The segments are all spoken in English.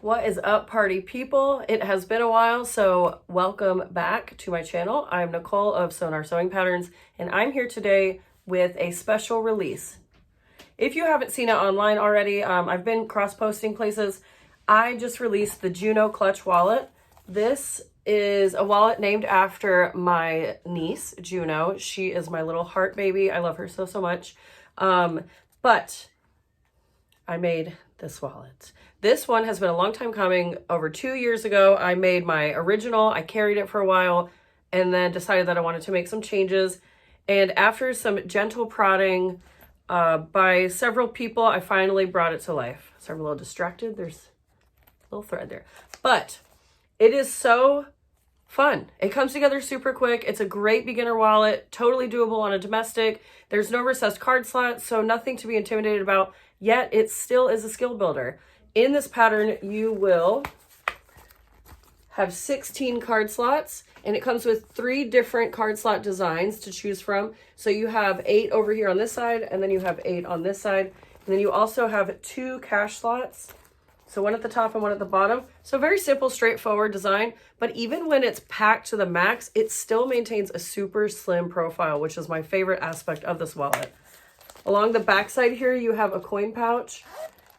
What is up, party people? It has been a while, so welcome back to my channel. I'm Nicole of SewGnar Sewing Patterns, and I'm here today with a special release. If you haven't seen it online already, I've been cross-posting places. I just released the Juno Clutch Wallet. This is a wallet named after my niece, Juno. She is my little heart baby. I love her so, so much. But I made this wallet. This one has been a long time coming. Over 2 years ago, I made my original. I carried it for a while and then decided that I wanted to make some changes. And after some gentle prodding by several people, I finally brought it to life. So I'm a little distracted. There's a little thread there. But it is so fun. It comes together super quick. It's a great beginner wallet, totally doable on a domestic. There's no recessed card slot, so nothing to be intimidated about, yet it still is a skill builder. In this pattern, you will have 16 card slots, and it comes with 3 different card slot designs to choose from. So you have 8 over here on this side, and then you have 8 on this side. And then you also have 2 cash slots. So one at the top and one at the bottom. So very simple, straightforward design, but even when it's packed to the max, it still maintains a super slim profile, which is my favorite aspect of this wallet. Along the back side here, you have a coin pouch,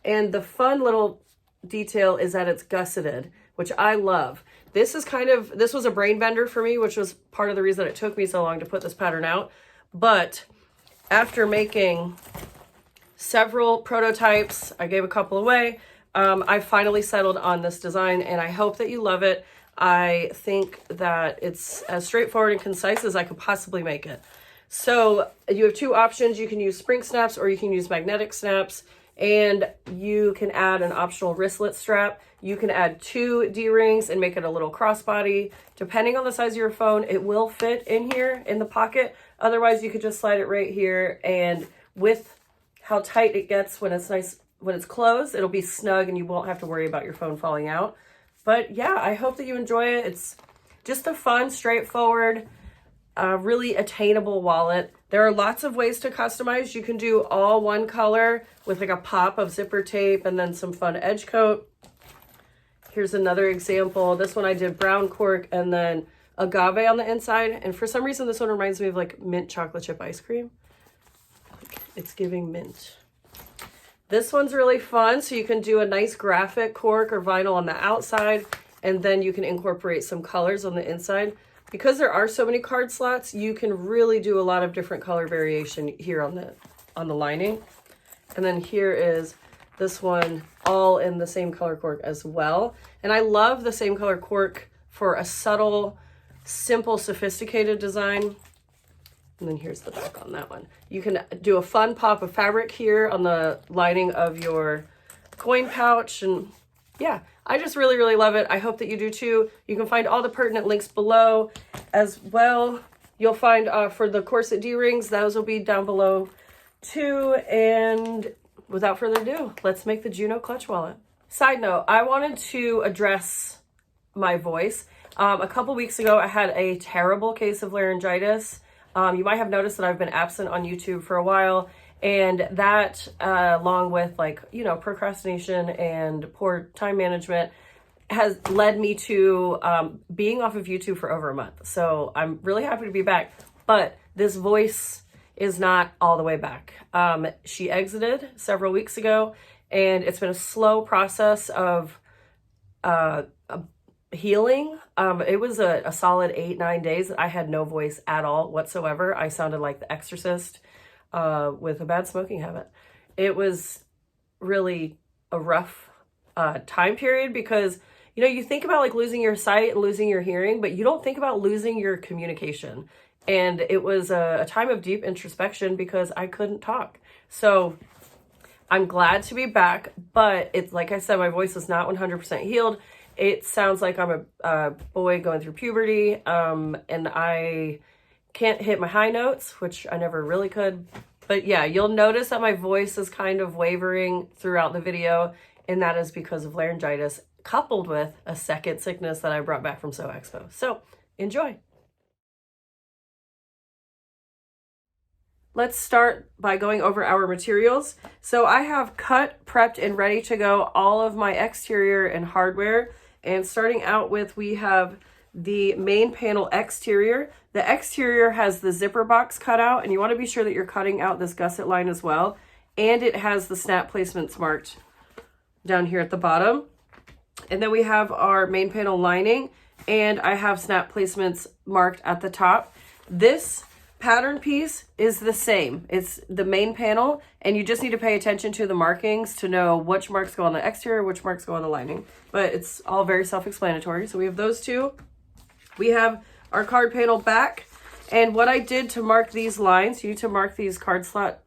and the fun little detail is that it's gusseted, which I love. This was a brain bender for me, which was part of the reason it took me so long to put this pattern out. But after making several prototypes, I gave a couple away, I finally settled on this design, and I hope that you love it. I think that it's as straightforward and concise as I could possibly make it. So you have 2 options. You can use spring snaps or you can use magnetic snaps, and you can add an optional wristlet strap. You can add 2 D-rings and make it a little crossbody. Depending on the size of your phone, it will fit in here in the pocket. Otherwise, you could just slide it right here, and with how tight it gets when it's closed, it'll be snug and you won't have to worry about your phone falling out. But yeah, I hope that you enjoy it. It's just a fun, straightforward, really attainable wallet. There are lots of ways to customize. You can do all one color with like a pop of zipper tape and then some fun edge coat. Here's another example. This one I did brown cork and then agave on the inside. And for some reason, this one reminds me of like mint chocolate chip ice cream. It's giving mint. This one's really fun, so you can do a nice graphic cork or vinyl on the outside, and then you can incorporate some colors on the inside. Because there are so many card slots, you can really do a lot of different color variation here on the lining. And then here is this one, all in the same color cork as well. And I love the same color cork for a subtle, simple, sophisticated design. And then here's the back on that one. You can do a fun pop of fabric here on the lining of your coin pouch. And yeah, I just really, really love it. I hope that you do too. You can find all the pertinent links below as well. You'll find for the corset D-rings, those will be down below too. And without further ado, let's make the Juno Clutch Wallet. Side note, I wanted to address my voice. A couple weeks ago, I had a terrible case of laryngitis. You might have noticed that I've been absent on YouTube for a while, and that, along with procrastination and poor time management, has led me to being off of YouTube for over a month. So I'm really happy to be back, but this voice is not all the way back. She exited several weeks ago, and it's been a slow process of healing. It was a solid 8-9 days that I had no voice at all whatsoever. I sounded like The Exorcist with a bad smoking habit. It was really a rough time period because you think about like losing your sight and losing your hearing, but you don't think about losing your communication. And it was a time of deep introspection because I couldn't talk. So I'm glad to be back, but it's like I said, my voice is not 100% healed. It sounds like I'm a boy going through puberty, and I can't hit my high notes, which I never really could. But yeah, you'll notice that my voice is kind of wavering throughout the video, and that is because of laryngitis, coupled with a second sickness that I brought back from Sew Expo. So enjoy. let's start by going over our materials. So I have cut, prepped, and ready to go all of my exterior and hardware. And starting out with, we have the main panel exterior. The exterior has the zipper box cut out, and you want to be sure that you're cutting out this gusset line as well. And it has the snap placements marked down here at the bottom. And then we have our main panel lining, and I have snap placements marked at the top. This pattern piece is the same. It's the main panel, and you just need to pay attention to the markings to know which marks go on the exterior, which marks go on the lining. But it's all very self-explanatory. So we have those two. We have our card panel back, and what I did to mark these lines, you need to mark these card slot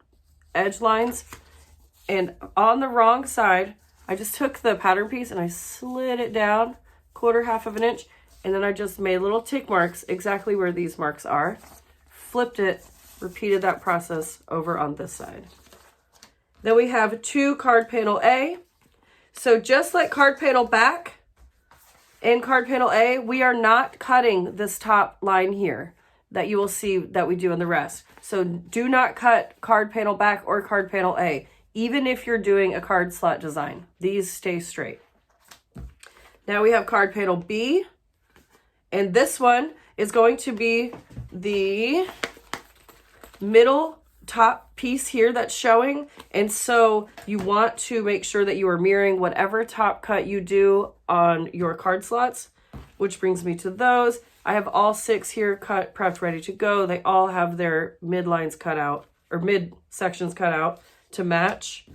edge lines, and on the wrong side, I just took the pattern piece and I slid it down 1/4 of an inch, and then I just made little tick marks exactly where these marks are. Flipped it, repeated that process over on this side. Then we have two card panel A. So just like card panel back and card panel A, we are not cutting this top line here that you will see that we do in the rest. So do not cut card panel back or card panel A, even if you're doing a card slot design. These stay straight. Now we have card panel B, and this one is going to be the middle top piece here that's showing. And so you want to make sure that you are mirroring whatever top cut you do on your card slots, which brings me to those. I have all 6 here cut, prepped, ready to go. They all have their midlines cut out, or mid sections cut out to match.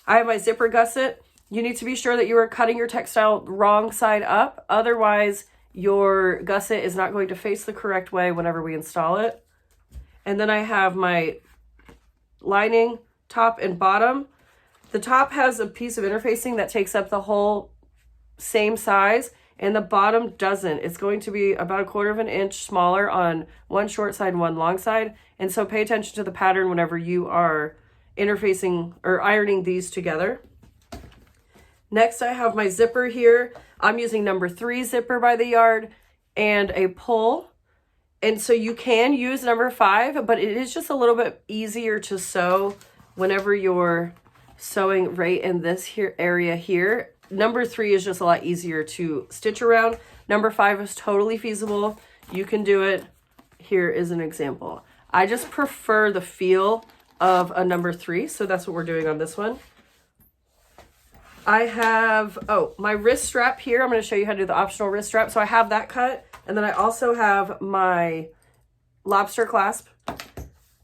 I have my zipper gusset. You need to be sure that you are cutting your textile wrong side up. Otherwise, your gusset is not going to face the correct way whenever we install it. And then I have my lining, top and bottom. The top has a piece of interfacing that takes up the whole same size, and the bottom doesn't. It's going to be about 1/4 of an inch smaller on one short side and one long side. And so pay attention to the pattern whenever you are interfacing or ironing these together. Next, I have my zipper here. I'm using number 3 zipper by the yard and a pull. And so you can use number 5, but it is just a little bit easier to sew whenever you're sewing right in this here area here. Number 3 is just a lot easier to stitch around. Number 5 is totally feasible. You can do it. Here is an example. I just prefer the feel of a number 3, so that's what we're doing on this one. I have, my wrist strap here. I'm going to show you how to do the optional wrist strap. So I have that cut. And then I also have my lobster clasp.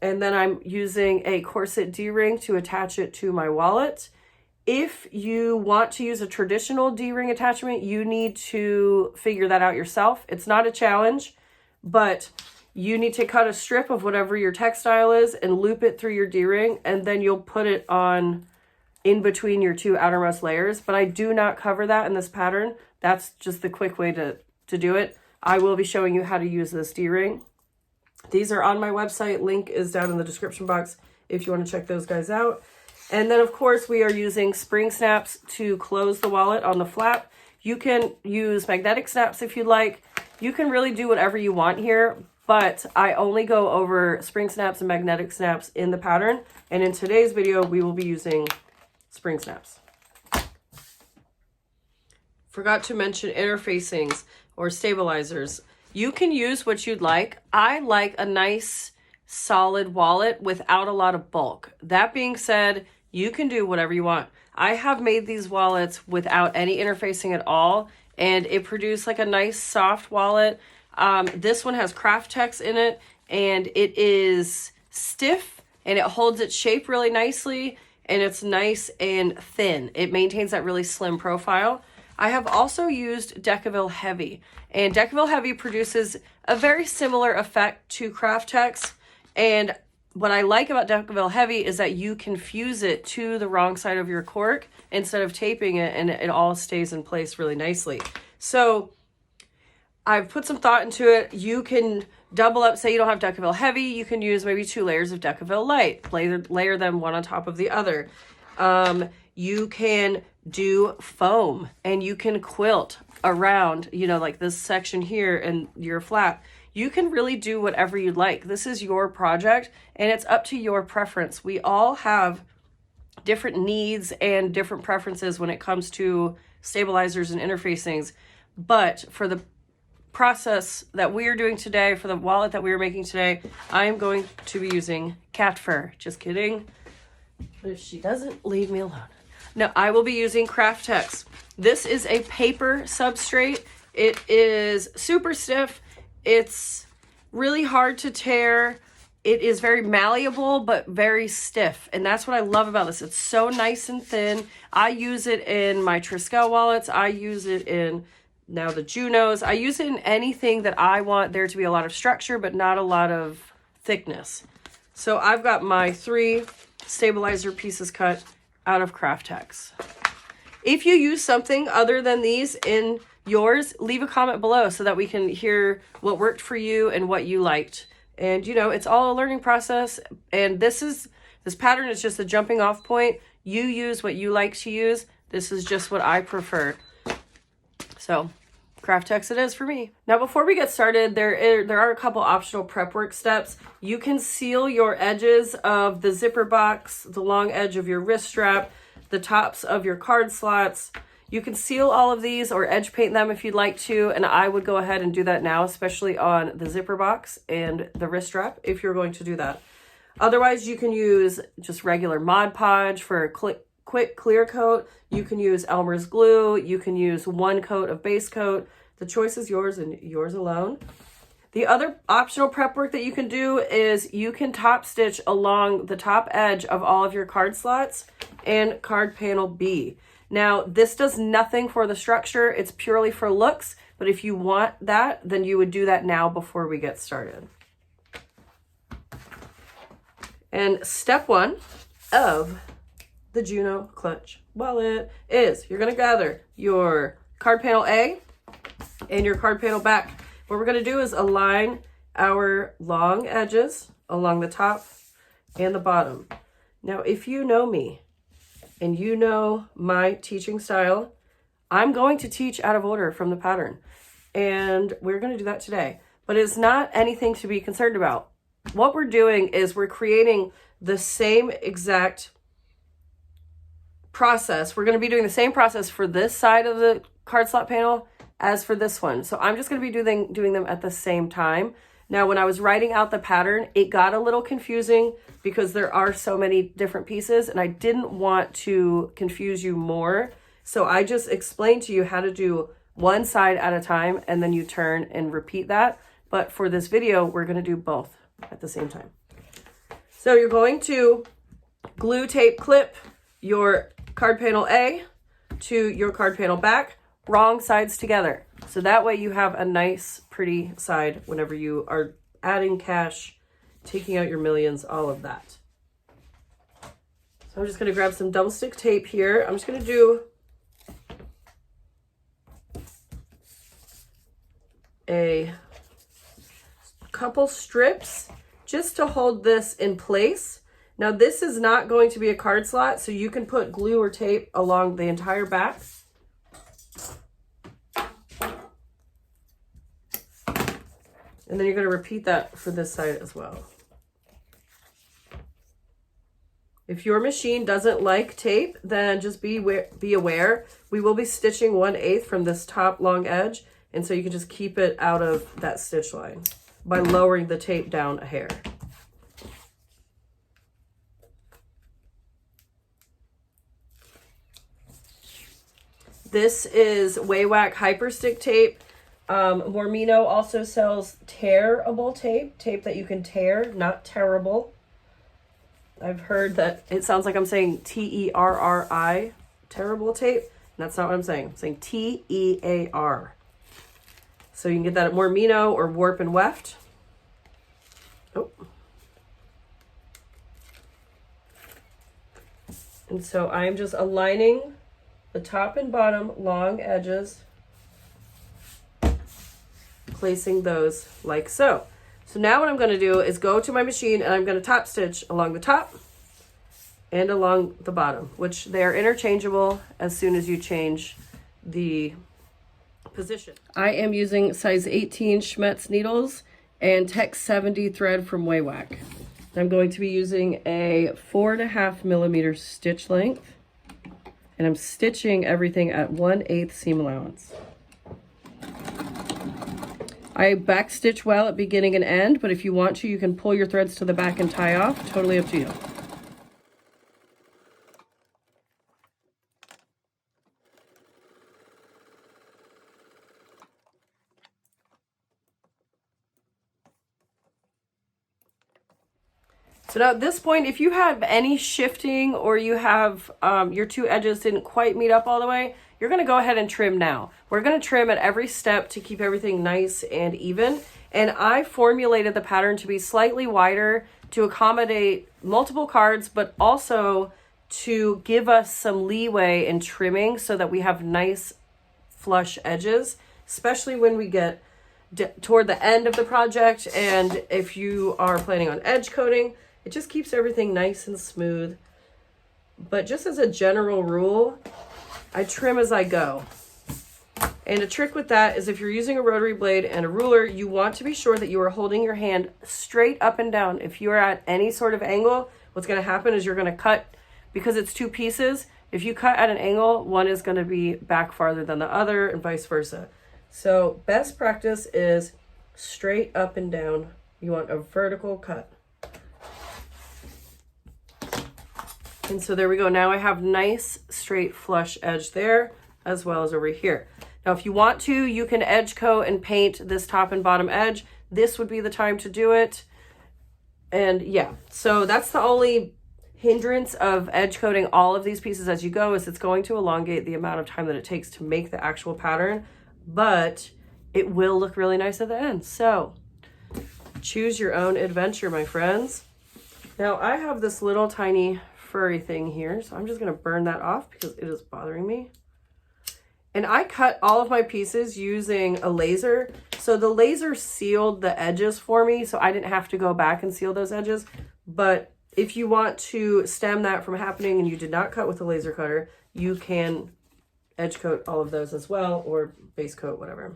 And then I'm using a corset D-ring to attach it to my wallet. If you want to use a traditional D-ring attachment, you need to figure that out yourself. It's not a challenge, but you need to cut a strip of whatever your textile is and loop it through your D-ring, and then you'll put it on in between your 2 outermost layers. But I do not cover that in this pattern. That's just the quick way to do it. I will be showing you how to use this D-ring. These are on my website. Link is down in the description box if you want to check those guys out. And then, of course, we are using spring snaps to close the wallet on the flap. You can use magnetic snaps if you like. You can really do whatever you want here, but I only go over spring snaps and magnetic snaps in the pattern. And in today's video, we will be using spring snaps. Forgot to mention interfacings or stabilizers. You can use what you'd like. I like a nice solid wallet without a lot of bulk. That being said, you can do whatever you want. I have made these wallets without any interfacing at all, and it produced like a nice soft wallet. This one has craft text in it, and it is stiff and it holds its shape really nicely, and it's nice and thin. It maintains that really slim profile. I have also used Decaville Heavy, and Decaville Heavy produces a very similar effect to craft text. And what I like about Decaville Heavy is that you can fuse it to the wrong side of your cork instead of taping it, and it all stays in place really nicely. So I've put some thought into it. You can double up, say you don't have Decaville Heavy, you can use maybe 2 layers of Decaville Light, layer them one on top of the other. You can do foam, and you can quilt around, you know, like this section here and your flap. You can really do whatever you'd like. This is your project and it's up to your preference. We all have different needs and different preferences when it comes to stabilizers and interfacings. But for the process that we are doing today, for the wallet that we are making today, I am going to be using cat fur. Just kidding. But if she doesn't, leave me alone. No, I will be using Craftex. This is a paper substrate. It is super stiff. It's really hard to tear. It is very malleable, but very stiff. And that's what I love about this. It's so nice and thin. I use it in my Triskel wallets. I use it in now the Junos. I use it in anything that I want there to be a lot of structure, but not a lot of thickness. So I've got my 3 stabilizer pieces cut out of Craftex. If you use something other than these in yours, leave a comment below so that we can hear what worked for you and what you liked. And you know, it's all a learning process, and this pattern is just a jumping off point. You use what you like to use. This is just what I prefer. So Craftex it is for me. Now, before we get started, there are a couple optional prep work steps. You can seal your edges of the zipper box, the long edge of your wrist strap, the tops of your card slots. You can seal all of these or edge paint them if you'd like to, and I would go ahead and do that now, especially on the zipper box and the wrist strap if you're going to do that. Otherwise, you can use just regular Mod Podge for a quick clear coat. You can use Elmer's glue. You can use 1 coat of base coat. The choice is yours and yours alone. The other optional prep work that you can do is you can top stitch along the top edge of all of your card slots and card panel B. Now, this does nothing for the structure. It's purely for looks, but if you want that, then you would do that now before we get started. And step 1 of the Juno Clutch Wallet is you're gonna gather your card panel A and your card panel back. What we're gonna do is align our long edges along the top and the bottom. Now, if you know me, and you know my teaching style, I'm going to teach out of order from the pattern. And we're going to do that today. But it's not anything to be concerned about. What we're doing is we're creating the same exact process. We're going to be doing the same process for this side of the card slot panel as for this one. So I'm just going to be doing them at the same time. Now, when I was writing out the pattern, it got a little confusing because there are so many different pieces and I didn't want to confuse you more. So I just explained to you how to do one side at a time and then you turn and repeat that. But for this video, we're going to do both at the same time. So you're going to glue tape clip your card panel A to your card panel back, wrong sides together. So that way you have a nice, pretty side whenever you are adding cash, taking out your millions, all of that. So I'm just going to grab some double stick tape here. I'm just going to do a couple strips just to hold this in place. Now this is not going to be a card slot, so you can put glue or tape along the entire back. And then you're going to repeat that for this side as well. If your machine doesn't like tape, then just be aware. We will be stitching 1/8 from this top long edge. And so you can just keep it out of that stitch line by lowering the tape down a hair. This is Waywack Hyperstick tape. Mormino also sells tearable tape, tape that you can tear, not terrible. I've heard that it sounds like I'm saying T-E-R-R-I, terrible tape. And that's not what I'm saying. I'm saying T-E-A-R. So you can get that at Mormino or Warp and Weft. Oh. And so I'm just aligning the top and bottom long edges, placing those like so. So now what I'm going to do is go to my machine and I'm going to top stitch along the top and along the bottom, which they are interchangeable as soon as you change the position. I am using size 18 Schmetz needles and Tech 70 thread from Waywack. I'm going to be using a 4.5 millimeter stitch length, and I'm stitching everything at 1/8 seam allowance. I back stitch well at beginning and end, but if you want to, you can pull your threads to the back and tie off. Totally up to you. So now at this point, if you have any shifting or you have your two edges didn't quite meet up all the way, you're gonna go ahead and trim now. We're gonna trim at every step to keep everything nice and even. And I formulated the pattern to be slightly wider to accommodate multiple cards, but also to give us some leeway in trimming so that we have nice flush edges, especially when we get toward the end of the project. And if you are planning on edge coating, it just keeps everything nice and smooth. But just as a general rule, I trim as I go. And a trick with that is if you're using a rotary blade and a ruler, you want to be sure that you are holding your hand straight up and down. If you are at any sort of angle, what's going to happen is you're going to cut, because it's two pieces, if you cut at an angle, one is going to be back farther than the other and vice versa. So best practice is straight up and down. You want a vertical cut. And so there we go. Now I have nice straight flush edge there as well as over here. Now, if you want to, you can edge coat and paint this top and bottom edge. This would be the time to do it. And yeah, so that's the only hindrance of edge coating all of these pieces as you go, is it's going to elongate the amount of time that it takes to make the actual pattern, but it will look really nice at the end. So choose your own adventure, my friends. Now I have this little tiny furry thing here, so I'm just going to burn that off because it is bothering me. And I cut all of my pieces using a laser. So the laser sealed the edges for me, so I didn't have to go back and seal those edges. But if you want to stem that from happening and you did not cut with a laser cutter, you can edge coat all of those as well, or base coat, whatever.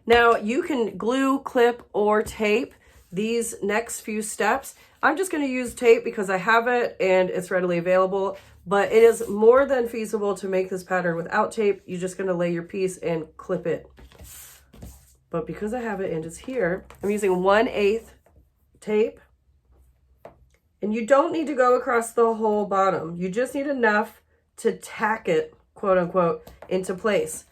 Now you can glue, clip, or tape these next few steps. I'm just going to use tape because I have it and it's readily available. But it is more than feasible to make this pattern without tape. You're just going to lay your piece and clip it. But because I have it and it's here, I'm using 1/8 tape. And you don't need to go across the whole bottom. You just need enough to tack it, quote unquote, into place.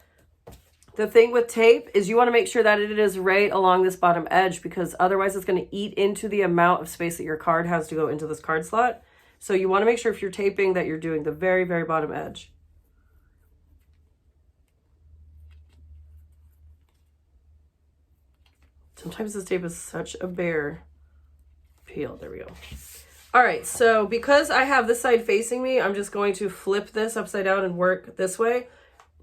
The thing with tape is you want to make sure that it is right along this bottom edge, because otherwise it's going to eat into the amount of space that your card has to go into this card slot. So you want to make sure if you're taping that you're doing the very, very bottom edge. Sometimes this tape is such a bear peel. There we go. All right, so because I have this side facing me, I'm just going to flip this upside down and work this way,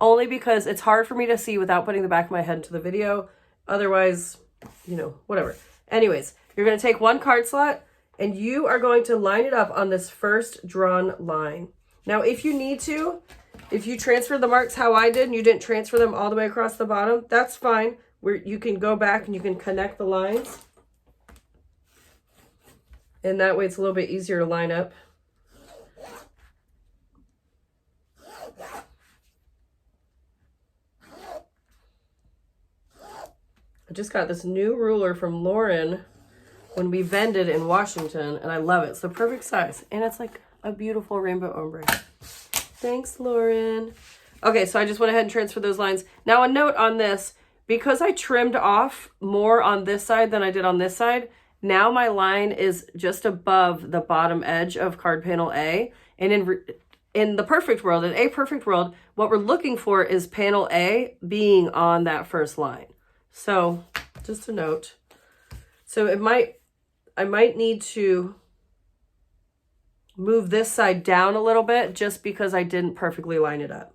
only because it's hard for me to see without putting the back of my head into the video. Otherwise, you know, whatever. Anyways, you're going to take one card slot, and you are going to line it up on this first drawn line. Now, if you need to, if you transfer the marks how I did and you didn't transfer them all the way across the bottom, that's fine. You can go back and you can connect the lines. And that way it's a little bit easier to line up. I just got this new ruler from Lauren when we vended in Washington, and I love it. It's the perfect size, and it's like a beautiful rainbow ombre. Thanks, Lauren. Okay, so I just went ahead and transferred those lines. Now a note on this, because I trimmed off more on this side than I did on this side, now my line is just above the bottom edge of card panel A. And in the perfect world, in a perfect world, what we're looking for is panel A being on that first line. So just a note. So I might need to move this side down a little bit just because I didn't perfectly line it up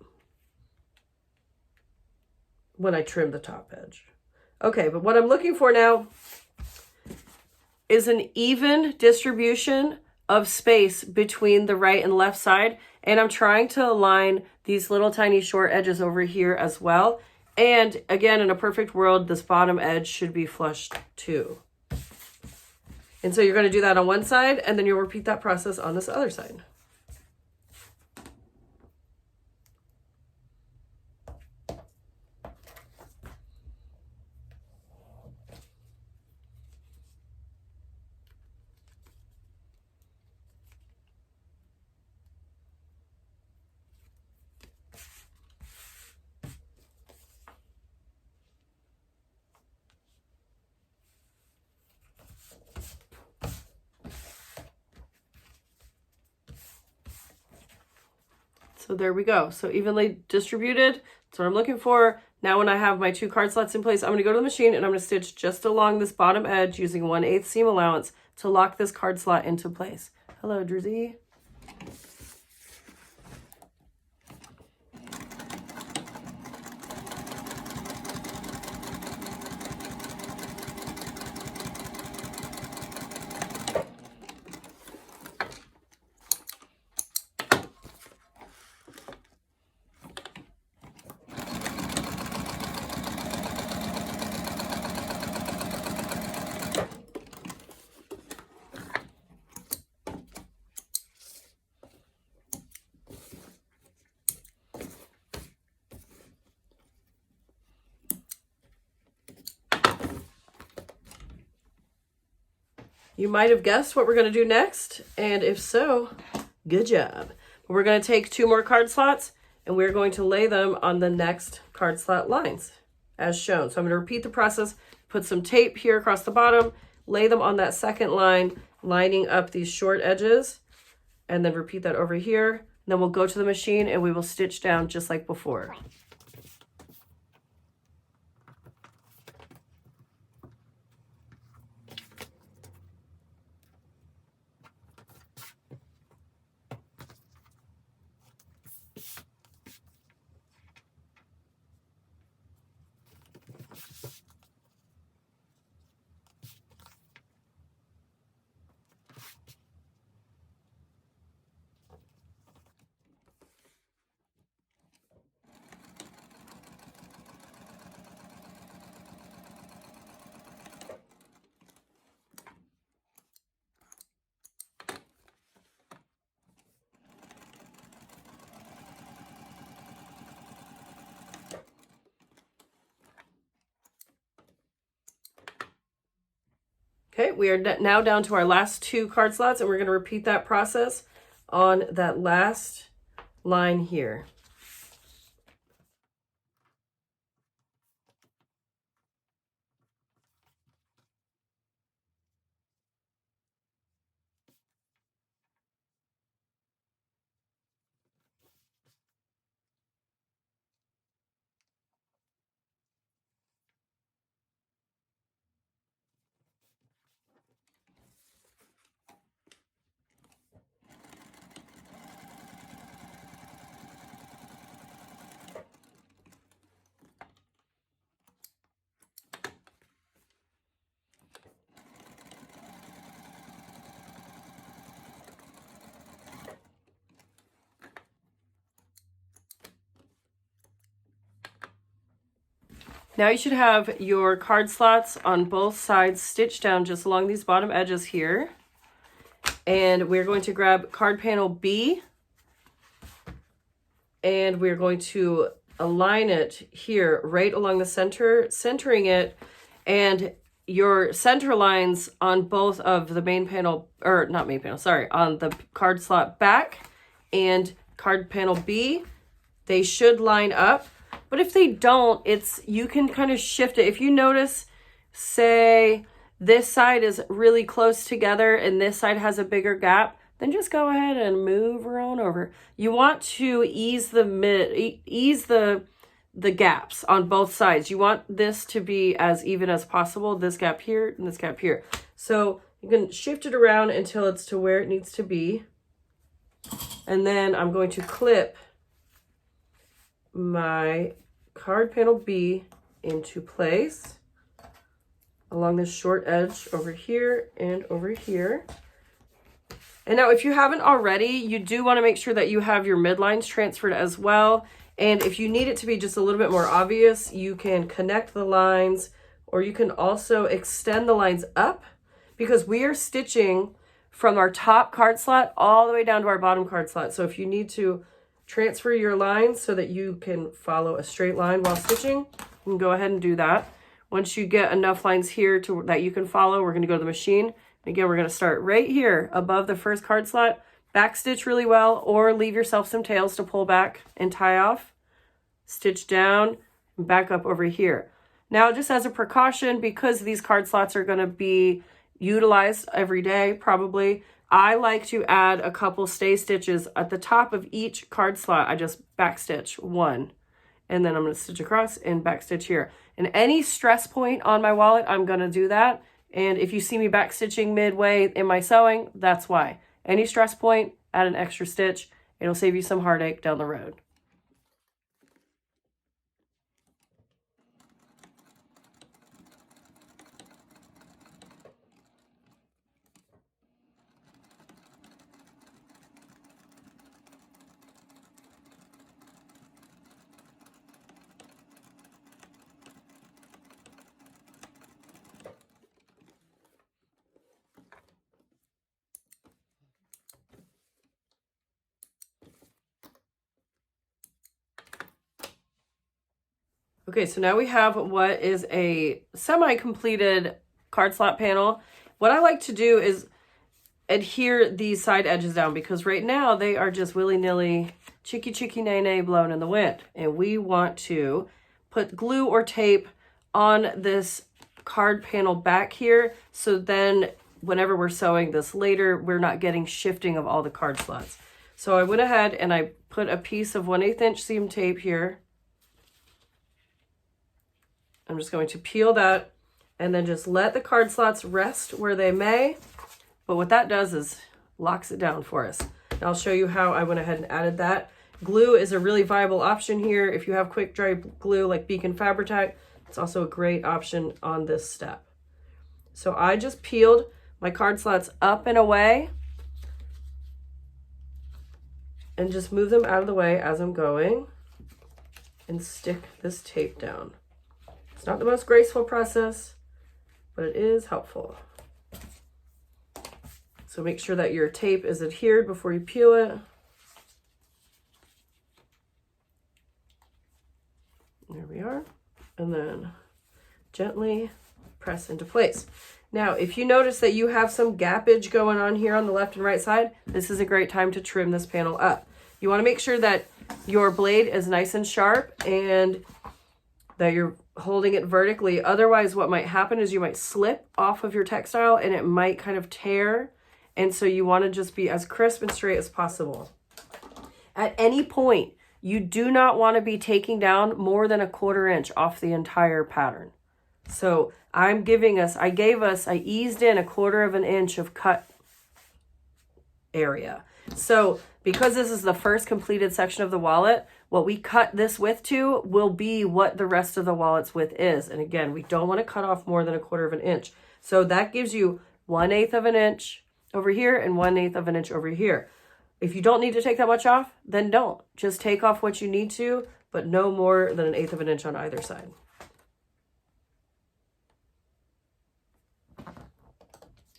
when I trimmed the top edge. Okay, but what I'm looking for now is an even distribution of space between the right and left side. And I'm trying to align these little tiny short edges over here as well. And again, in a perfect world, this bottom edge should be flush too. And so you're going to do that on one side, and then you'll repeat that process on this other side. So there we go. So evenly distributed. That's what I'm looking for. Now when I have my 2 card slots in place, I'm going to go to the machine and I'm going to stitch just along this bottom edge using 1/8 seam allowance to lock this card slot into place. Hello, Drizzy. You might have guessed what we're going to do next, and if so, good job. We're going to take 2 more card slots, and we're going to lay them on the next card slot lines, as shown. So I'm going to repeat the process, put some tape here across the bottom, lay them on that second line, lining up these short edges, and then repeat that over here. And then we'll go to the machine, and we will stitch down just like before. Okay, we are now down to our last 2 card slots, and we're going to repeat that process on that last line here. Now you should have your card slots on both sides stitched down just along these bottom edges here. And we're going to grab card panel B, and we're going to align it here right along the center, centering it, and your center lines on both of the main panel, or not main panel, sorry, on the card slot back and card panel B, they should line up. But if they don't, you can kind of shift it. If you notice, say this side is really close together and this side has a bigger gap, then just go ahead and move her on over. You want to ease the gaps on both sides. You want this to be as even as possible, this gap here and this gap here. So you can shift it around until it's to where it needs to be. And then I'm going to clip my card panel B into place along this short edge over here and over here. And now if you haven't already, you do want to make sure that you have your midlines transferred as well. And if you need it to be just a little bit more obvious, you can connect the lines, or you can also extend the lines up, because we are stitching from our top card slot all the way down to our bottom card slot. So if you need to transfer your lines so that you can follow a straight line while stitching, you can go ahead and do that. Once you get enough lines here that you can follow, we're going to go to the machine. Again, we're going to start right here above the first card slot, back stitch really well, or leave yourself some tails to pull back and tie off, stitch down, and back up over here. Now, just as a precaution, because these card slots are going to be utilized every day, probably, I like to add a couple stay stitches at the top of each card slot. I just back stitch one, and then I'm going to stitch across and back stitch here. And any stress point on my wallet, I'm going to do that. And if you see me back stitching midway in my sewing, that's why. Any stress point, add an extra stitch. It'll save you some heartache down the road. Okay, so now we have what is a semi-completed card slot panel. What I like to do is adhere these side edges down, because right now they are just willy-nilly, chicky-nay-nay blown in the wind. And we want to put glue or tape on this card panel back here, so then whenever we're sewing this later, we're not getting shifting of all the card slots. So I went ahead and I put a piece of 1/8 inch seam tape here. I'm just going to peel that and then just let the card slots rest where they may. But what that does is locks it down for us. And I'll show you how I went ahead and added that. Glue is a really viable option here. If you have quick dry glue like Beacon Fabri-Tac, it's also a great option on this step. So I just peeled my card slots up and away and just move them out of the way as I'm going and stick this tape down. It's not the most graceful process, but it is helpful. So make sure that your tape is adhered before you peel it. There we are. And then gently press into place. Now, if you notice that you have some gappage going on here on the left and right side, this is a great time to trim this panel up. You want to make sure that your blade is nice and sharp and that you're holding it vertically. Otherwise, what might happen is you might slip off of your textile and it might kind of tear. And so you want to just be as crisp and straight as possible. At any point, you do not want to be taking down more than 1/4 inch off the entire pattern. So I eased in 1/4 inch of cut area. So because this is the first completed section of the wallet, what we cut this width to will be what the rest of the wallet's width is. And again, we don't want to cut off more than 1/4 inch. So that gives you 1/8 inch over here and 1/8 inch over here. If you don't need to take that much off, then don't. Just take off what you need to, but no more than 1/8 inch on either side.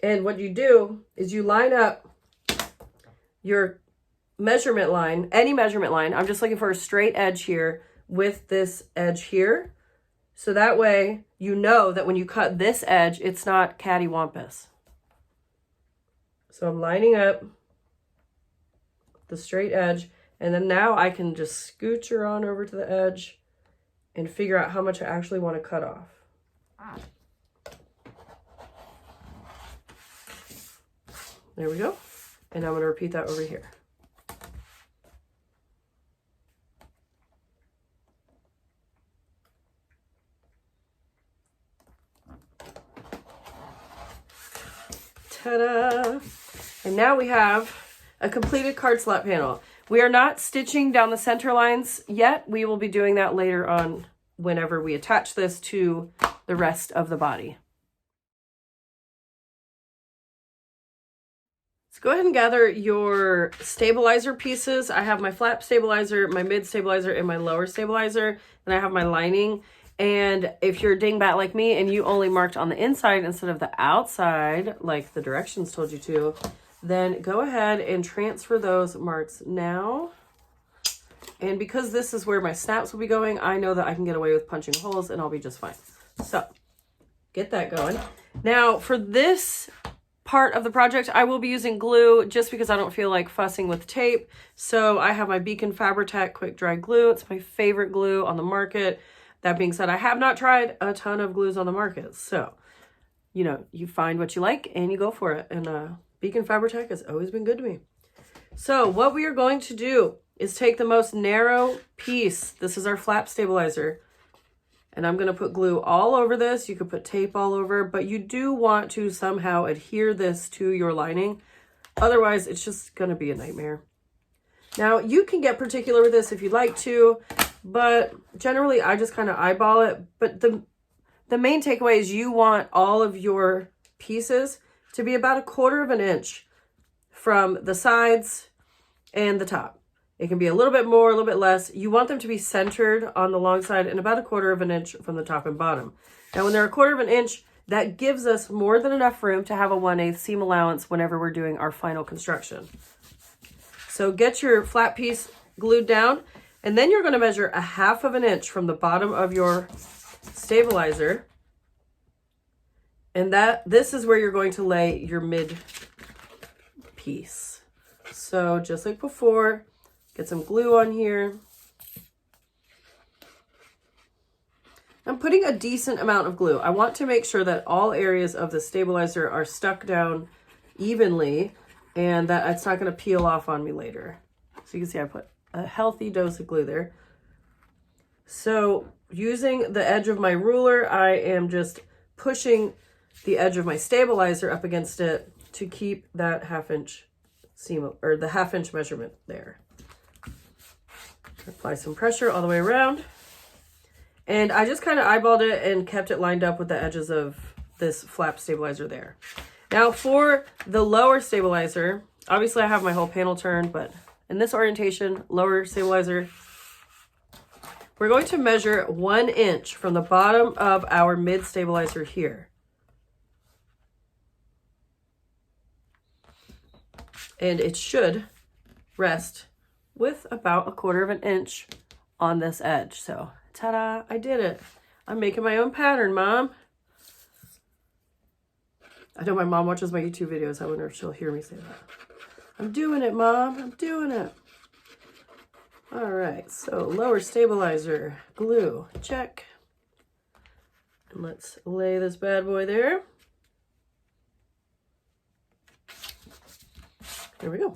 And what you do is you line up your measurement line, any measurement line. I'm just looking for a straight edge here with this edge here. So that way you know that when you cut this edge, it's not cattywampus. So I'm lining up the straight edge, and then now I can just scooch on over to the edge and figure out how much I actually want to cut off. There we go. And I'm going to repeat that over here. Ta-da! And now we have a completed card slot panel. We are not stitching down the center lines yet. We will be doing that later on whenever we attach this to the rest of the body. So go ahead and gather your stabilizer pieces. I have my flap stabilizer, my mid stabilizer, and my lower stabilizer. And I have my lining. And if you're a dingbat like me and you only marked on the inside instead of the outside, like the directions told you to, then go ahead and transfer those marks now. And because this is where my snaps will be going, I know that I can get away with punching holes and I'll be just fine. So get that going. Now for this part of the project, I will be using glue just because I don't feel like fussing with tape. So I have my Beacon Fabri-Tac quick dry glue. It's my favorite glue on the market. That being said, I have not tried a ton of glues on the market. So, you know, you find what you like and you go for it. And Beacon Fabri-Tac has always been good to me. So what we are going to do is take the most narrow piece. This is our flap stabilizer. And I'm going to put glue all over this. You could put tape all over, but you do want to somehow adhere this to your lining. Otherwise, it's just going to be a nightmare. Now, you can get particular with this if you'd like to, but generally I just kind of eyeball it. But the main takeaway is you want all of your pieces to be about 1/4 inch from the sides and the top. It can be a little bit more, a little bit less. You want them to be centered on the long side and about 1/4 inch from the top and bottom. Now, when they're 1/4 inch, that gives us more than enough room to have a 1/8 seam allowance whenever we're doing our final construction. So get your flat piece glued down, and then you're going to measure 1/2 inch from the bottom of your stabilizer. And this is where you're going to lay your mid piece. So just like before, get some glue on here. I'm putting a decent amount of glue. I want to make sure that all areas of the stabilizer are stuck down evenly and that it's not going to peel off on me later. So you can see I put a healthy dose of glue there. So using the edge of my ruler, I am just pushing the edge of my stabilizer up against it to keep that 1/2 inch seam, or the 1/2 inch measurement there. Apply some pressure all the way around. And I just kind of eyeballed it and kept it lined up with the edges of this flap stabilizer there. Now for the lower stabilizer, obviously I have my whole panel turned, but in this orientation, lower stabilizer, we're going to measure 1 inch from the bottom of our mid stabilizer here. And it should rest with about 1/4 inch on this edge. So, ta-da, I did it. I'm making my own pattern, Mom. I know my mom watches my YouTube videos. I wonder if she'll hear me say that. I'm doing it, Mom. I'm doing it. All right, so lower stabilizer, glue, check. And let's lay this bad boy there. There we go.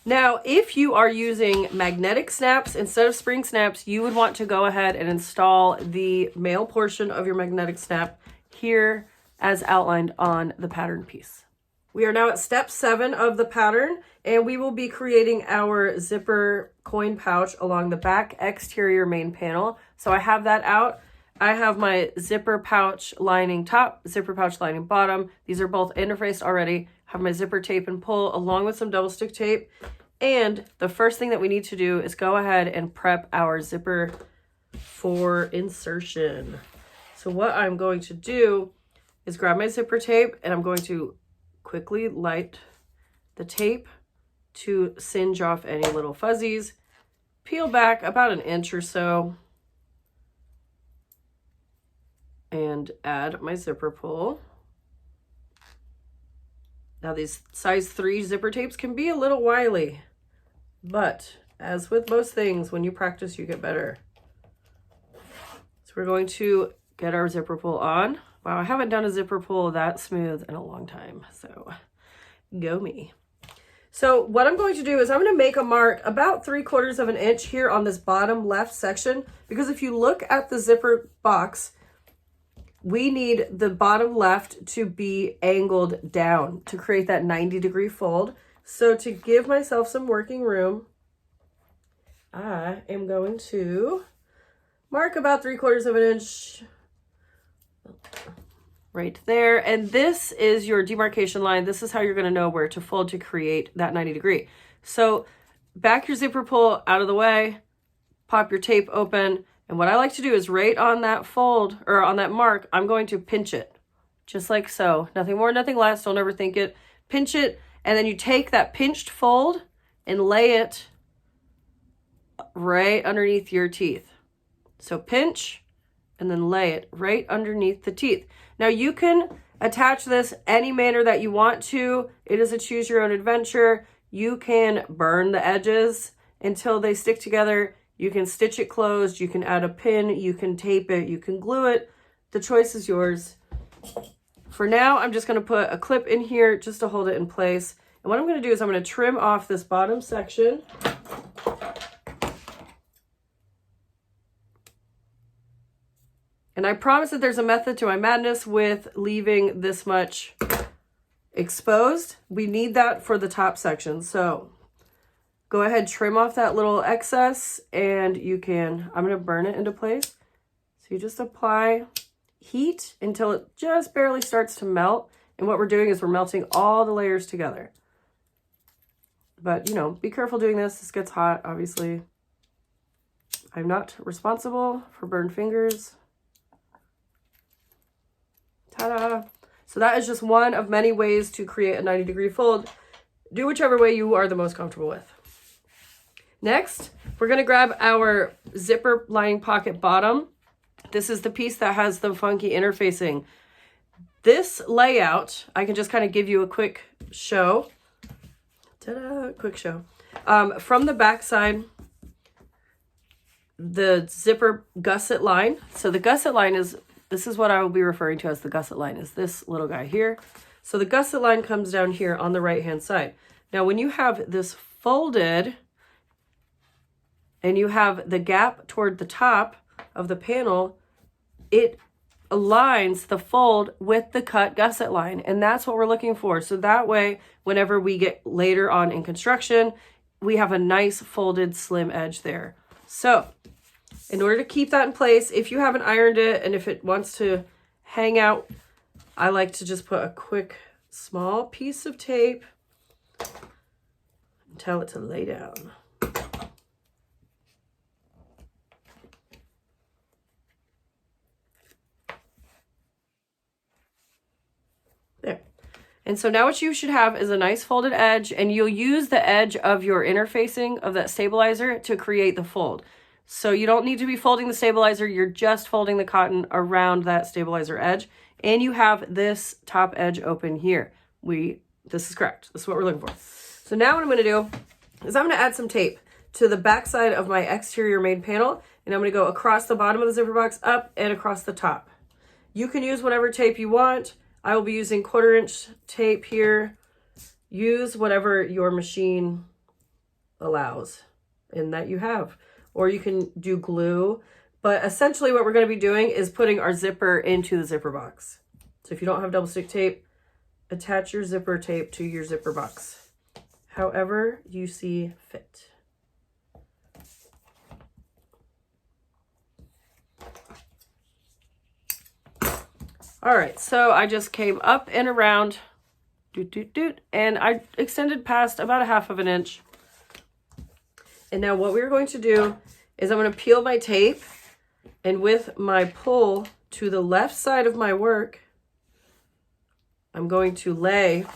Now, if you are using magnetic snaps instead of spring snaps, you would want to go ahead and install the male portion of your magnetic snap here as outlined on the pattern piece. We are now at step 7 of the pattern, and we will be creating our zipper coin pouch along the back exterior main panel. So I have that out. I have my zipper pouch lining top, zipper pouch lining bottom. These are both interfaced already. Have my zipper tape and pull along with some double stick tape. And the first thing that we need to do is go ahead and prep our zipper for insertion. So what I'm going to do is grab my zipper tape, and I'm going to quickly light the tape to singe off any little fuzzies. Peel back about 1 inch or so and add my zipper pull. Now these size 3 zipper tapes can be a little wily, but as with most things, when you practice, you get better. So we're going to get our zipper pull on. Wow, I haven't done a zipper pull that smooth in a long time, so go me. So what I'm going to do is I'm going to make a mark about 3/4 inch here on this bottom left section, because if you look at the zipper box, we need the bottom left to be angled down to create that 90-degree fold. So to give myself some working room, I am going to mark about 3/4 inch right there. And this is your demarcation line. This is how you're going to know where to fold to create that 90 degree. So back your zipper pull out of the way, pop your tape open. And what I like to do is right on that fold or on that mark, I'm going to pinch it just like so. Nothing more, nothing less. Don't overthink it. Pinch it. And then you take that pinched fold and lay it right underneath your teeth. So pinch and then lay it right underneath the teeth. Now you can attach this any manner that you want to. It is a choose your own adventure. You can burn the edges until they stick together. You can stitch it closed. You can add a pin. You can tape it. You can glue it. The choice is yours. For now, I'm just going to put a clip in here just to hold it in place. And what I'm going to do is I'm going to trim off this bottom section. And I promise that there's a method to my madness with leaving this much exposed. We need that for the top section. So go ahead, trim off that little excess and you can, I'm going to burn it into place. So you just apply heat until it just barely starts to melt. And what we're doing is we're melting all the layers together. But, you know, be careful doing this. This gets hot, obviously. I'm not responsible for burned fingers. Ta-da! So that is just one of many ways to create a 90 degree fold. Do whichever way you are the most comfortable with. Next, we're going to grab our zipper lining pocket bottom. This is the piece that has the funky interfacing. This layout, I can just kind of give you a quick show. Ta-da! Quick show. From the back side, the zipper gusset line. So the gusset line is, this is what I will be referring to as the gusset line, is this little guy here. So the gusset line comes down here on the right-hand side. Now, when you have this folded and you have the gap toward the top of the panel, it aligns the fold with the cut gusset line. And that's what we're looking for. So that way, whenever we get later on in construction, we have a nice folded slim edge there. So in order to keep that in place, if you haven't ironed it and if it wants to hang out, I like to just put a quick small piece of tape and tell it to lay down. There. And so now what you should have is a nice folded edge, and you'll use the edge of your interfacing of that stabilizer to create the fold. So you don't need to be folding the stabilizer, you're just folding the cotton around that stabilizer edge. And you have this top edge open here. This is correct. This is what we're looking for. So now what I'm gonna do is I'm gonna add some tape to the back side of my exterior main panel, and I'm gonna go across the bottom of the zipper box, up and across the top. You can use whatever tape you want. I will be using 1/4 inch tape here. Use whatever your machine allows and that you have. Or you can do glue. But essentially what we're going to be doing is putting our zipper into the zipper box. So if you don't have double stick tape, attach your zipper tape to your zipper box, however you see fit. All right, so I just came up and around, and I extended past about 1/2 inch. And now what we're going to do is I'm going to peel my tape, and with my pull to the left side of my work, I'm going to lay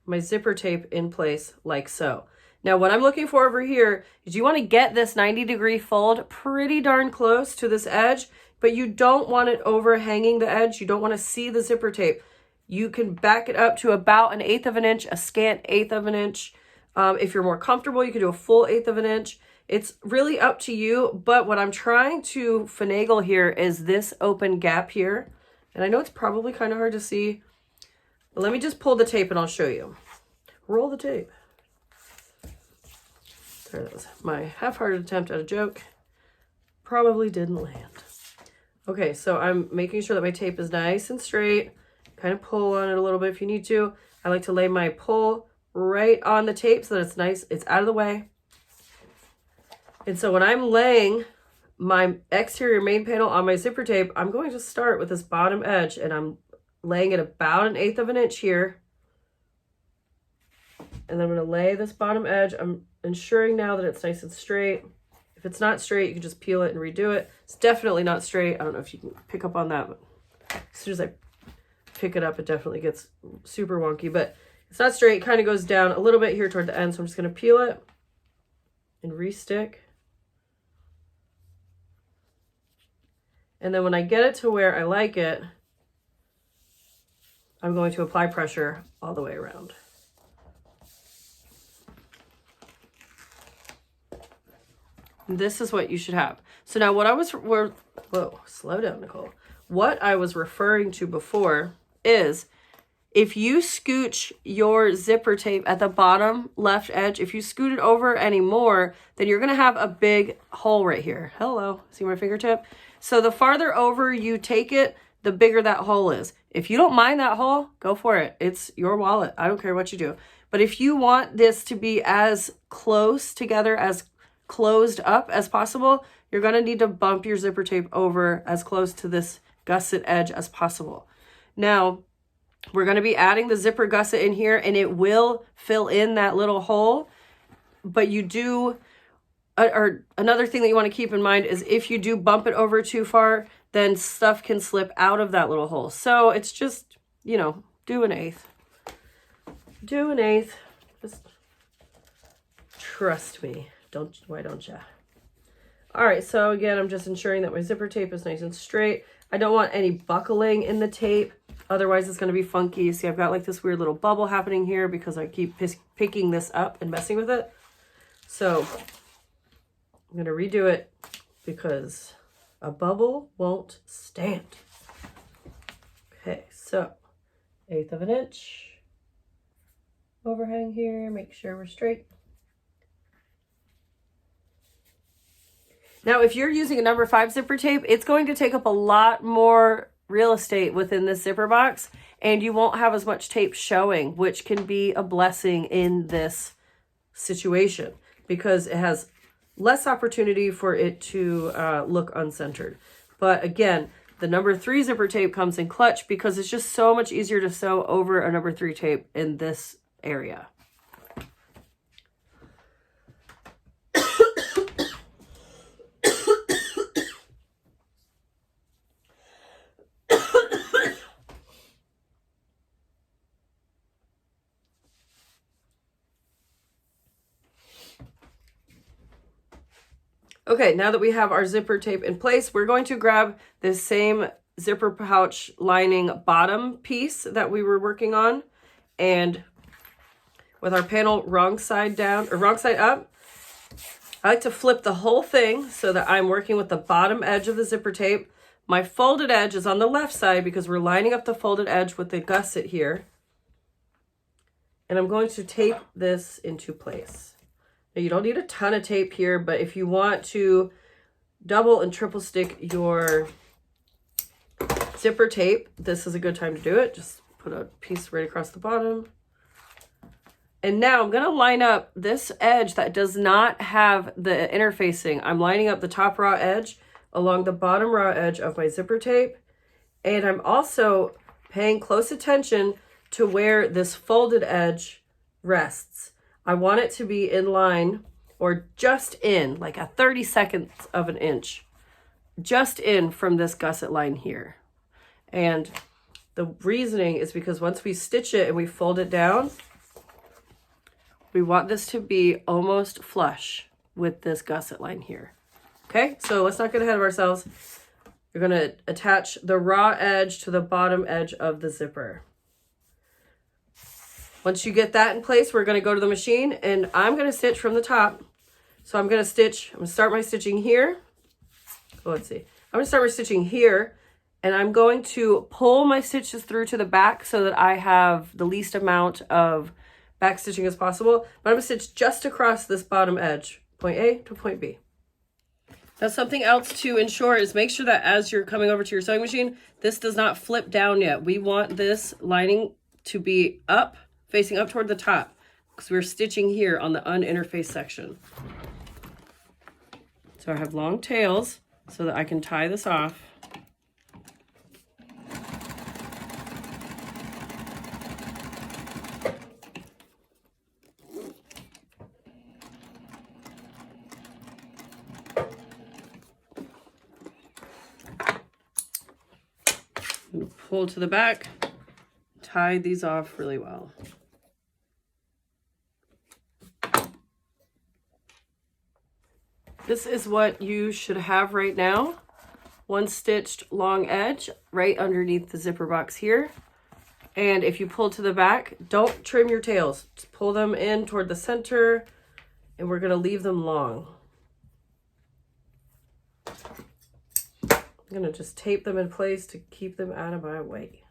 my zipper tape in place like so. Now what I'm looking for over here is you want to get this 90-degree fold pretty darn close to this edge, but you don't want it overhanging the edge. You don't want to see the zipper tape. You can back it up to about 1/8 inch, a scant 1/8 inch. If you're more comfortable, you can do a full 1/8 inch. It's really up to you, but what I'm trying to finagle here is this open gap here. And I know it's probably kind of hard to see, but let me just pull the tape and I'll show you. Roll the tape. There it is. My half-hearted attempt at a joke probably didn't land. Okay, so I'm making sure that my tape is nice and straight. Kind of pull on it a little bit if you need to. I like to lay my pull right on the tape so that it's nice, it's out of the way. And so when I'm laying my exterior main panel on my zipper tape, I'm going to start with this bottom edge, and I'm laying it about 1/8 of an inch here. And then I'm going to lay this bottom edge. I'm ensuring now that it's nice and straight. If it's not straight, you can just peel it and redo it. It's definitely not straight. I don't know if you can pick up on that, but as soon as I pick it up, it definitely gets super wonky. But it's not straight. It kind of goes down a little bit here toward the end. So I'm just going to peel it and re-stick. And then when I get it to where I like it, I'm going to apply pressure all the way around. This is what you should have. So now what I was, whoa, slow down, Nicole. What I was referring to before is if you scooch your zipper tape at the bottom left edge, if you scoot it over any more, then you're going to have a big hole right here. Hello, see my fingertip? So the farther over you take it, the bigger that hole is. If you don't mind that hole, go for it. It's your wallet. I don't care what you do. But if you want this to be as close together, as closed up as possible, you're going to need to bump your zipper tape over as close to this gusset edge as possible. Now, we're going to be adding the zipper gusset in here, and it will fill in that little hole. But you do, or another thing that you want to keep in mind is if you do bump it over too far, then stuff can slip out of that little hole. So it's just, you know, do 1/8. Do 1/8. Just trust me. Why don't ya? All right, so again, I'm just ensuring that my zipper tape is nice and straight. I don't want any buckling in the tape. Otherwise, it's going to be funky. See, I've got like this weird little bubble happening here because I keep picking this up and messing with it. So I'm going to redo it because a bubble won't stand. Okay, so 1/8 of an inch. Overhang here, make sure we're straight. Now, if you're using a number 5 zipper tape, it's going to take up a lot more real estate within this zipper box, and you won't have as much tape showing, which can be a blessing in this situation because it has less opportunity for it to look uncentered. But again, the number 3 zipper tape comes in clutch because it's just so much easier to sew over a number 3 tape in this area. Okay, now that we have our zipper tape in place, we're going to grab this same zipper pouch lining bottom piece that we were working on, and with our panel wrong side down or wrong side up, I like to flip the whole thing so that I'm working with the bottom edge of the zipper tape. My folded edge is on the left side because we're lining up the folded edge with the gusset here. And I'm going to tape this into place. Now, you don't need a ton of tape here, but if you want to double and triple stick your zipper tape, this is a good time to do it. Just put a piece right across the bottom. And now I'm going to line up this edge that does not have the interfacing. I'm lining up the top raw edge along the bottom raw edge of my zipper tape. And I'm also paying close attention to where this folded edge rests. I want it to be in line or just in, like a 32nd of an inch, just in from this gusset line here. And the reasoning is because once we stitch it and we fold it down, we want this to be almost flush with this gusset line here. Okay, so let's not get ahead of ourselves. You're going to attach the raw edge to the bottom edge of the zipper. Once you get that in place, we're going to go to the machine, and I'm going to stitch from the top. So I'm going to start my stitching here. Oh, let's see. I'm going to start my stitching here, and I'm going to pull my stitches through to the back so that I have the least amount of back stitching as possible. But I'm going to stitch just across this bottom edge, point A to point B. Now, something else to ensure is make sure that as you're coming over to your sewing machine, this does not flip down yet. We want this lining to be up, facing up toward the top, because we're stitching here on the uninterfaced section. So I have long tails. so that I can tie this off. Pull to the back, tie these off really well. This is what you should have right now. One stitched long edge right underneath the zipper box here. And if you pull to the back, don't trim your tails. Just pull them in toward the center, and we're gonna leave them long. I'm gonna just tape them in place to keep them out of my way.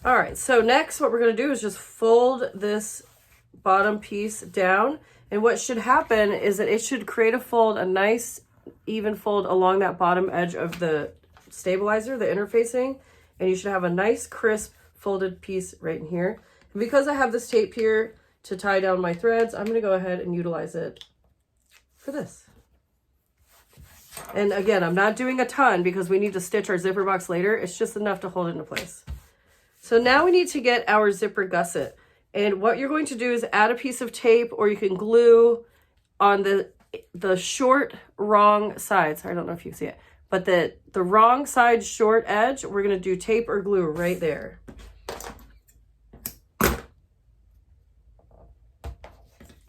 All right, so next what we're gonna do is just fold this bottom piece down. And what should happen is that it should create a fold, a nice even fold along that bottom edge of the stabilizer, the interfacing. And you should have a nice crisp folded piece right in here. And because I have this tape here to tie down my threads, I'm gonna go ahead and utilize it for this. And again, I'm not doing a ton because we need to stitch our zipper box later. It's just enough to hold it into place. So now we need to get our zipper gusset. And what you're going to do is add a piece of tape, or you can glue on the short wrong side. Sorry, I don't know if you see it. But the wrong side short edge, we're going to do tape or glue right there.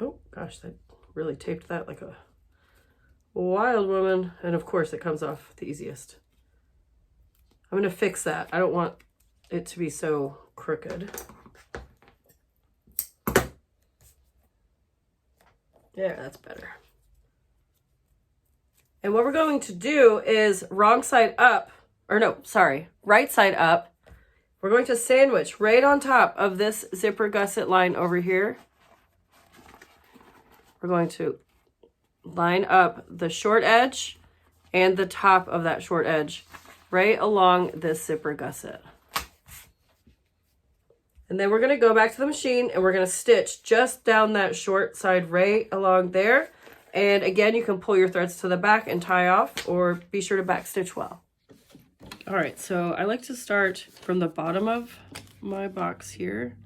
Oh gosh, I really taped that like a wild woman. And of course it comes off the easiest. I'm going to fix that. I don't want it to be so crooked. There, that's better. And what we're going to do is wrong side up, or no, sorry, right side up. We're going to sandwich right on top of this zipper gusset line over here. We're going to line up the short edge and the top of that short edge right along this zipper gusset. And then we're going to go back to the machine and we're going to stitch just down that short side right along there. And again, you can pull your threads to the back and tie off, or be sure to back stitch well. All right, so I like to start from the bottom of my box here.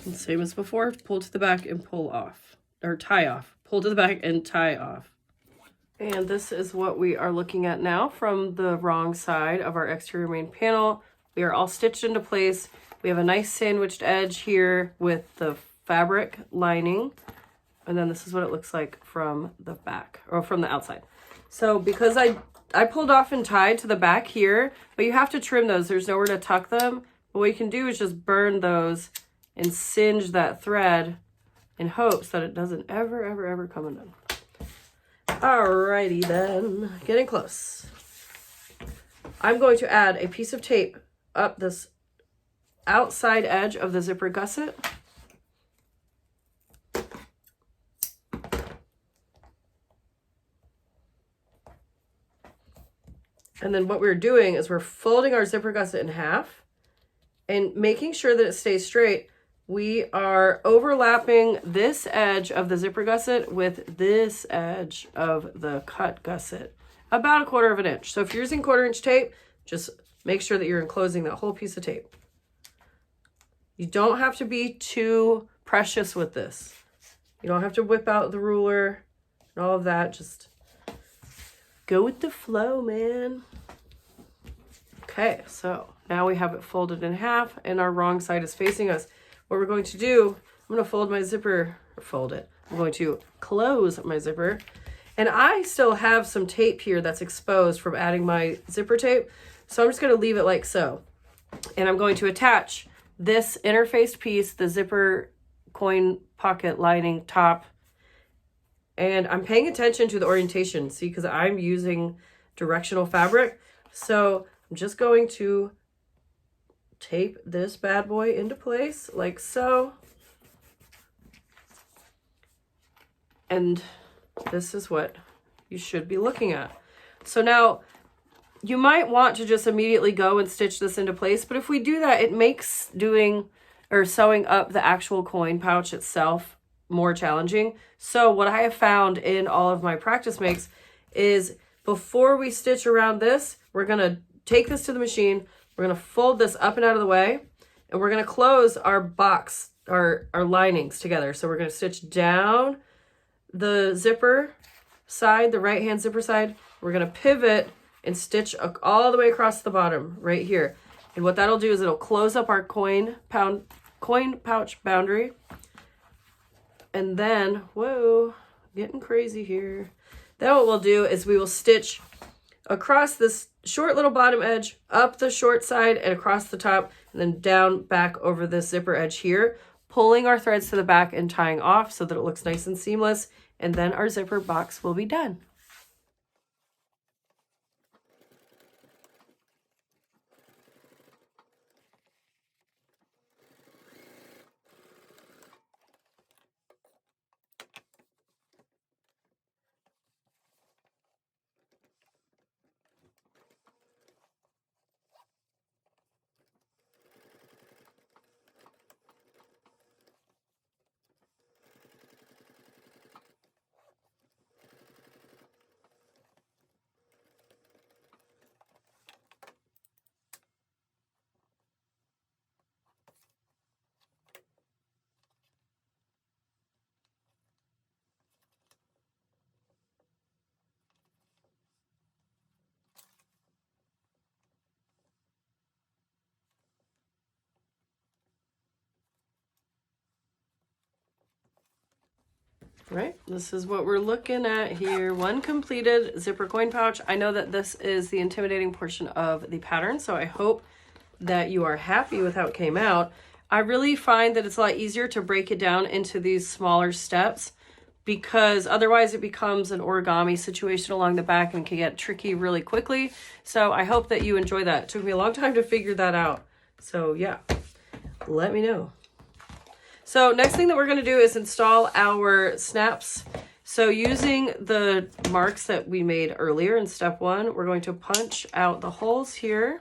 And same as before, pull to the back and pull off, or tie off. Pull to the back and tie off. And this is what we are looking at now from the wrong side of our exterior main panel. We are all stitched into place. We have a nice sandwiched edge here with the fabric lining. And then this is what it looks like from the back, or from the outside. So because I pulled off and tied to the back here, but you have to trim those. There's nowhere to tuck them. But what you can do is just burn those and singe that thread in hopes that it doesn't ever come undone. Alrighty then, getting close. I'm going to add a piece of tape up this outside edge of the zipper gusset. And then what we're doing is we're folding our zipper gusset in half and making sure that it stays straight. We are overlapping this edge of the zipper gusset with this edge of the cut gusset, about 1/4 inch. So if you're using 1/4 inch tape, just make sure that you're enclosing that whole piece of tape. You don't have to be too precious with this. You don't have to whip out the ruler and all of that. Just go with the flow, man. Okay, so now we have it folded in half and our wrong side is facing us. What we're going to do, I'm going to fold my zipper, or fold it. I'm going to close my zipper. And I still have some tape here that's exposed from adding my zipper tape. So I'm just going to leave it like so. And I'm going to attach this interfaced piece, the zipper coin pocket lining top. And I'm paying attention to the orientation, see, because I'm using directional fabric. So I'm just going to tape this bad boy into place like so. And this is what you should be looking at. So now you might want to just immediately go and stitch this into place, but if we do that, it makes doing or sewing up the actual coin pouch itself more challenging. So what I have found in all of my practice makes is before we stitch around this, we're gonna take this to the machine, we're gonna fold this up and out of the way, and we're gonna close our box, our linings together. So we're gonna stitch down the zipper side, the right hand zipper side, we're gonna pivot and stitch all the way across the bottom right here. And what that'll do is it'll close up our coin pouch boundary. And then, whoa, getting crazy here. Then what we'll do is we will stitch across this short little bottom edge, up the short side and across the top, and then down back over this zipper edge here, pulling our threads to the back and tying off so that it looks nice and seamless. And then our zipper box will be done. Right, this is what we're looking at here. One completed zipper coin pouch. I know that this is the intimidating portion of the pattern, so I hope that you are happy with how it came out. I really find that it's a lot easier to break it down into these smaller steps because otherwise it becomes an origami situation along the back and can get tricky really quickly. So I hope that you enjoy that. It took me a long time to figure that out. So yeah, let me know. So next thing that we're going to do is install our snaps. So using the marks that we made earlier in step 1, we're going to punch out the holes here.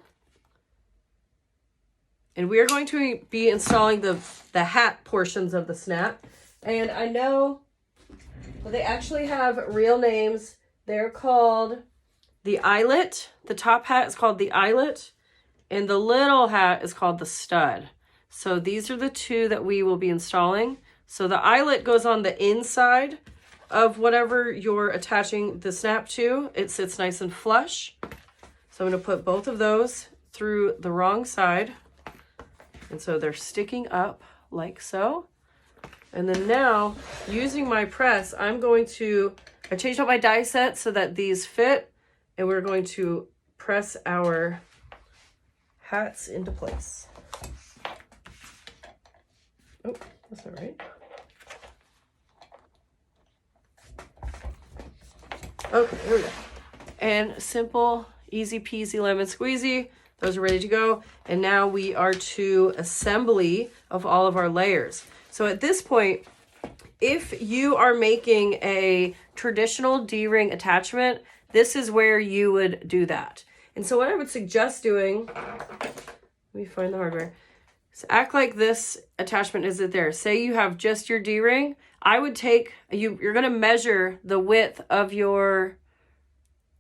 And we are going to be installing the hat portions of the snap. And I know well, they actually have real names. They're called the eyelet. The top hat is called the eyelet. And the little hat is called the stud. So these are the two that we will be installing. So the eyelet goes on the inside of whatever you're attaching the snap to. It sits nice and flush. So I'm going to put both of those through the wrong side. And so they're sticking up like so. And then now, using my press, I changed out my die set so that these fit. And we're going to press our hats into place. Oh, that's not right. Okay, here we go. And simple, easy peasy lemon squeezy. Those are ready to go. And now we are to assembly of all of our layers. So at this point, if you are making a traditional D-ring attachment, this is where you would do that. And so what I would suggest doing, let me find the hardware. So act like this attachment isn't there. Say you have just your D-ring. I would take, you're going to measure the width of your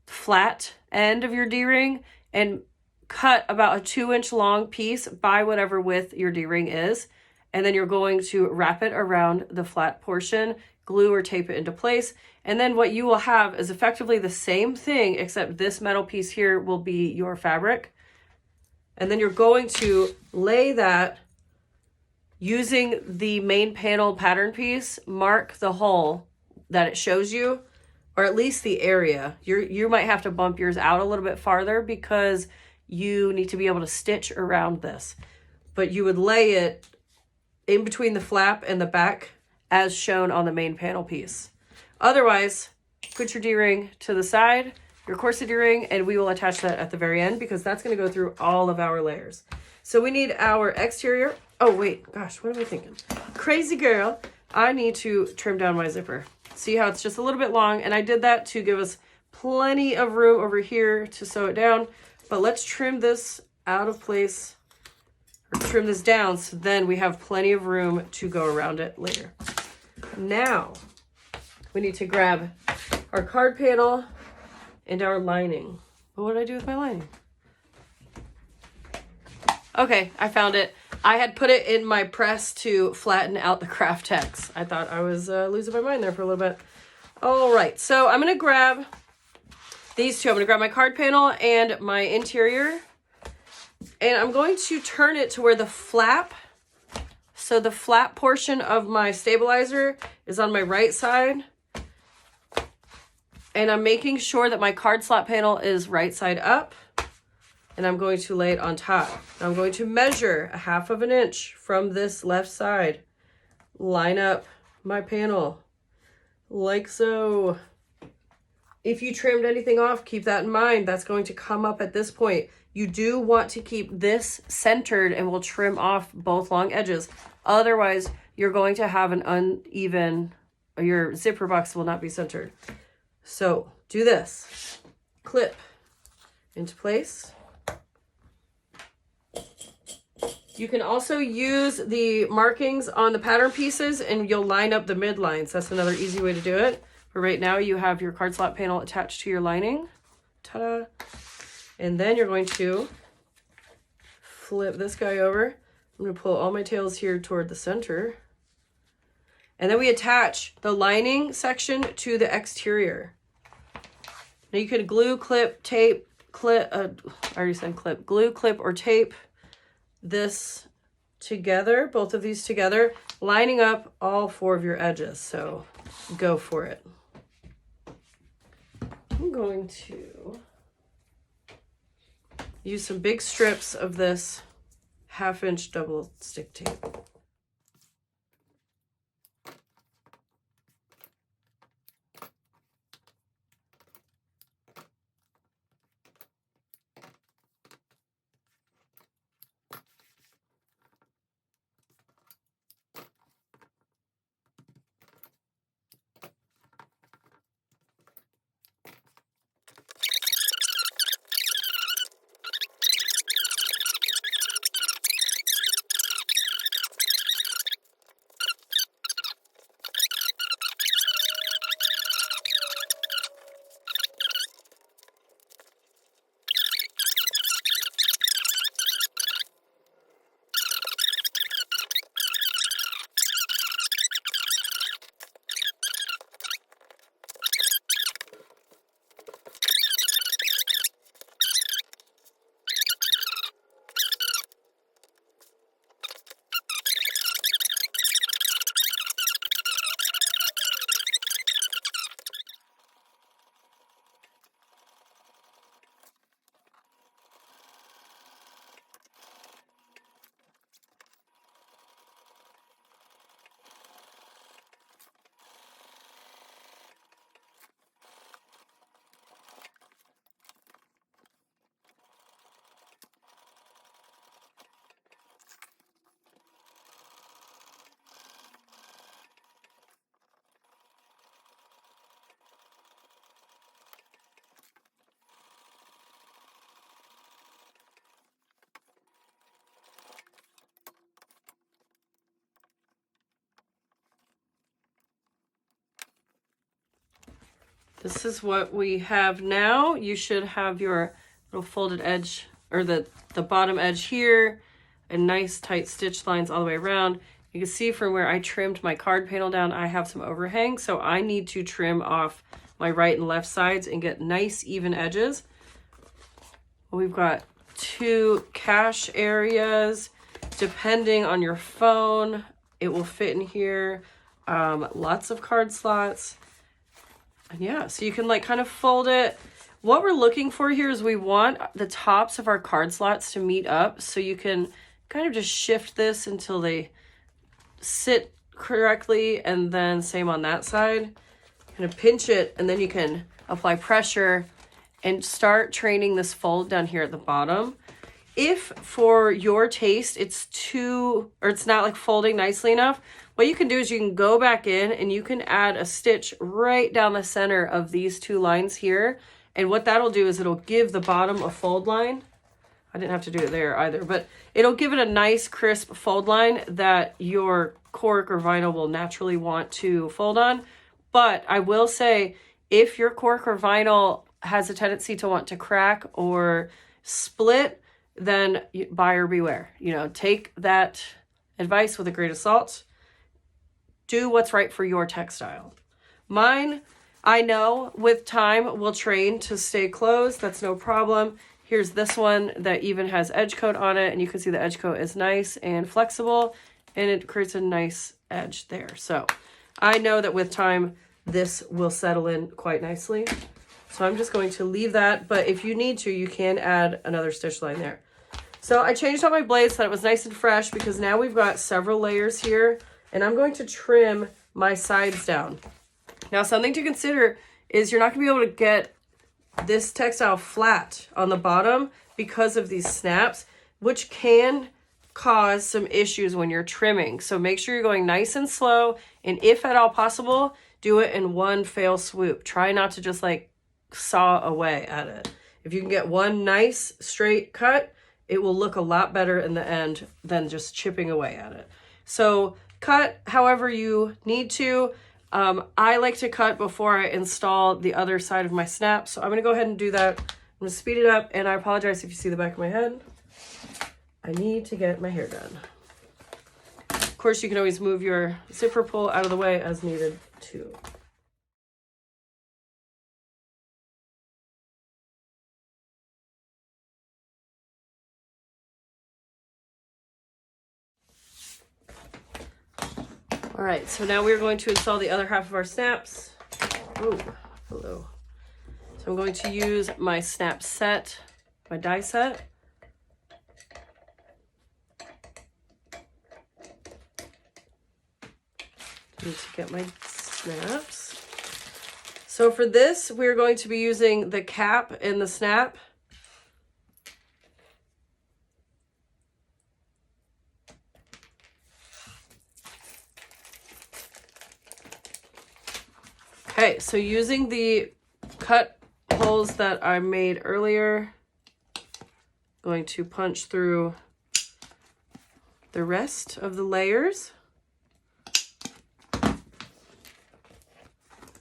flat end of your D-ring and cut about a 2-inch long piece by whatever width your D-ring is. And then you're going to wrap it around the flat portion, glue or tape it into place. And then what you will have is effectively the same thing, except this metal piece here will be your fabric. And then you're going to lay that using the main panel pattern piece, mark the hole that it shows you, or at least the area. You might have to bump yours out a little bit farther because you need to be able to stitch around this. But you would lay it in between the flap and the back as shown on the main panel piece. Otherwise, put your D-ring to the side, your corset D-ring, and we will attach that at the very end because that's going to go through all of our layers. So we need our exterior. Oh, wait, gosh, what am I thinking? Crazy girl. I need to trim down my zipper. See how it's just a little bit long, and I did that to give us plenty of room over here to sew it down, but let's trim this out of place, or trim this down, so then we have plenty of room to go around it later. Now, we need to grab our card panel and our lining. What did I do with my lining? Okay, I found it. I had put it in my press to flatten out the craft text. I thought I was losing my mind there for a little bit. All right, so I'm gonna grab these two. I'm gonna grab my card panel and my interior, and I'm going to turn it to where the flap, so the flap portion of my stabilizer is on my right side, and I'm making sure that my card slot panel is right side up, and I'm going to lay it on top. I'm going to measure 1/2 inch from this left side, line up my panel like so. If you trimmed anything off, keep that in mind. That's going to come up at this point. You do want to keep this centered, and we'll trim off both long edges. Otherwise, you're going to have an uneven, your zipper box will not be centered. So do this. Clip into place. You can also use the markings on the pattern pieces, and you'll line up the midlines. That's another easy way to do it. But right now you have your card slot panel attached to your lining. Ta-da! And then you're going to flip this guy over. I'm going to pull all my tails here toward the center. And then we attach the lining section to the exterior. Now you could glue, clip, tape, clip, I already said clip, glue, clip, or tape this together, both of these together, lining up all 4 of your edges. So go for it. I'm going to use some big strips of this 1/2 inch double stick tape. This is what we have now. You should have your little folded edge, or the bottom edge here, and nice tight stitch lines all the way around. You can see from where I trimmed my card panel down, I have some overhang, so I need to trim off my right and left sides and get nice even edges. We've got 2 cache areas. Depending on your phone, it will fit in here. Lots of card slots. And yeah, so you can like kind of fold it. What we're looking for here is we want the tops of our card slots to meet up, so you can kind of just shift this until they sit correctly, and then same on that side. Kind of pinch it, and then you can apply pressure and start training this fold down here at the bottom. If for your taste it's too, or it's not like folding nicely enough, what you can do is you can go back in and you can add a stitch right down the center of these two lines here. And what that'll do is it'll give the bottom a fold line. I didn't have to do it there either, but it'll give it a nice crisp fold line that your cork or vinyl will naturally want to fold on. But I will say, if your cork or vinyl has a tendency to want to crack or split, then buyer beware. You know, take that advice with a grain of salt. Do what's right for your textile. Mine, I know with time will train to stay closed. That's no problem. Here's this one that even has edge coat on it, and you can see the edge coat is nice and flexible, and it creates a nice edge there. So I know that with time, this will settle in quite nicely. So I'm just going to leave that, but if you need to, you can add another stitch line there. So I changed out my blades so that it was nice and fresh, because now we've got several layers here, and I'm going to trim my sides down. Now, something to consider is you're not gonna be able to get this textile flat on the bottom because of these snaps, which can cause some issues when you're trimming. So make sure you're going nice and slow, and if at all possible, do it in one fell swoop. Try not to just like saw away at it. If you can get one nice straight cut, it will look a lot better in the end than just chipping away at it. So cut however you need to. I like to cut before I install the other side of my snap, so I'm going to go ahead and do that. I'm going to speed it up, and I apologize if you see the back of my head. I need to get my hair done. Of course, you can always move your zipper pull out of the way as needed too. All right, so now we're going to install the other half of our snaps. Oh, hello. So I'm going to use my snap set, my die set. I need to get my snaps. So for this, we're going to be using the cap and the snap. Okay, so using the cut holes that I made earlier, going to punch through the rest of the layers.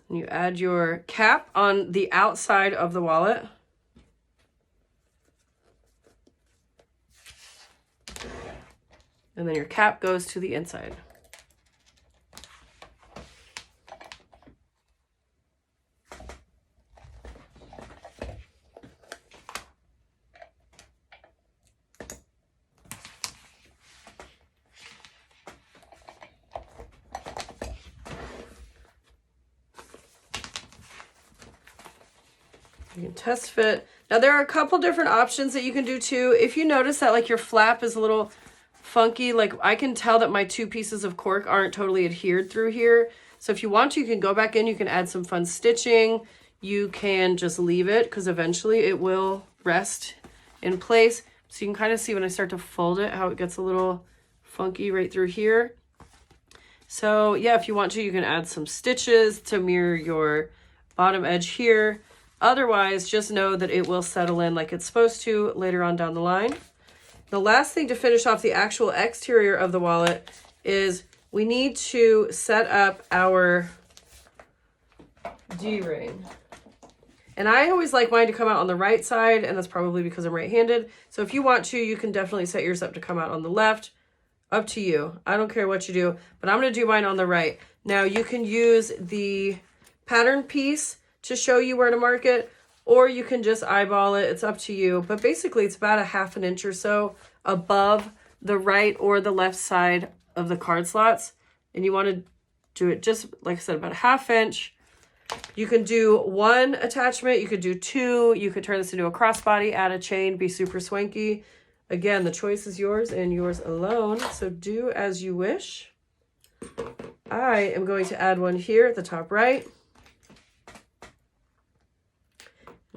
And you add your cap on the outside of the wallet. And then your cap goes to the inside. You can test fit. Now there are a couple different options that you can do too. If you notice that like your flap is a little funky, like I can tell that my two pieces of cork aren't totally adhered through here. So if you want to, you can go back in, you can add some fun stitching. You can just leave it because eventually it will rest in place. So you can kind of see when I start to fold it, how it gets a little funky right through here. So yeah, if you want to, you can add some stitches to mirror your bottom edge here. Otherwise, just know that it will settle in like it's supposed to later on down the line. The last thing to finish off the actual exterior of the wallet is we need to set up our D-ring. And I always like mine to come out on the right side, and that's probably because I'm right-handed. So if you want to, you can definitely set yours up to come out on the left. Up to you. I don't care what you do, but I'm going to do mine on the right. Now, you can use the pattern piece to show you where to mark it, or you can just eyeball it. It's up to you. But basically, it's about a ½ inch or so above the right or the left side of the card slots. And you want to do it just, like I said, about a ½ inch. You can do one attachment. You could do two. You could turn this into a crossbody, add a chain, be super swanky. Again, the choice is yours and yours alone. So do as you wish. I am going to add one here at the top right.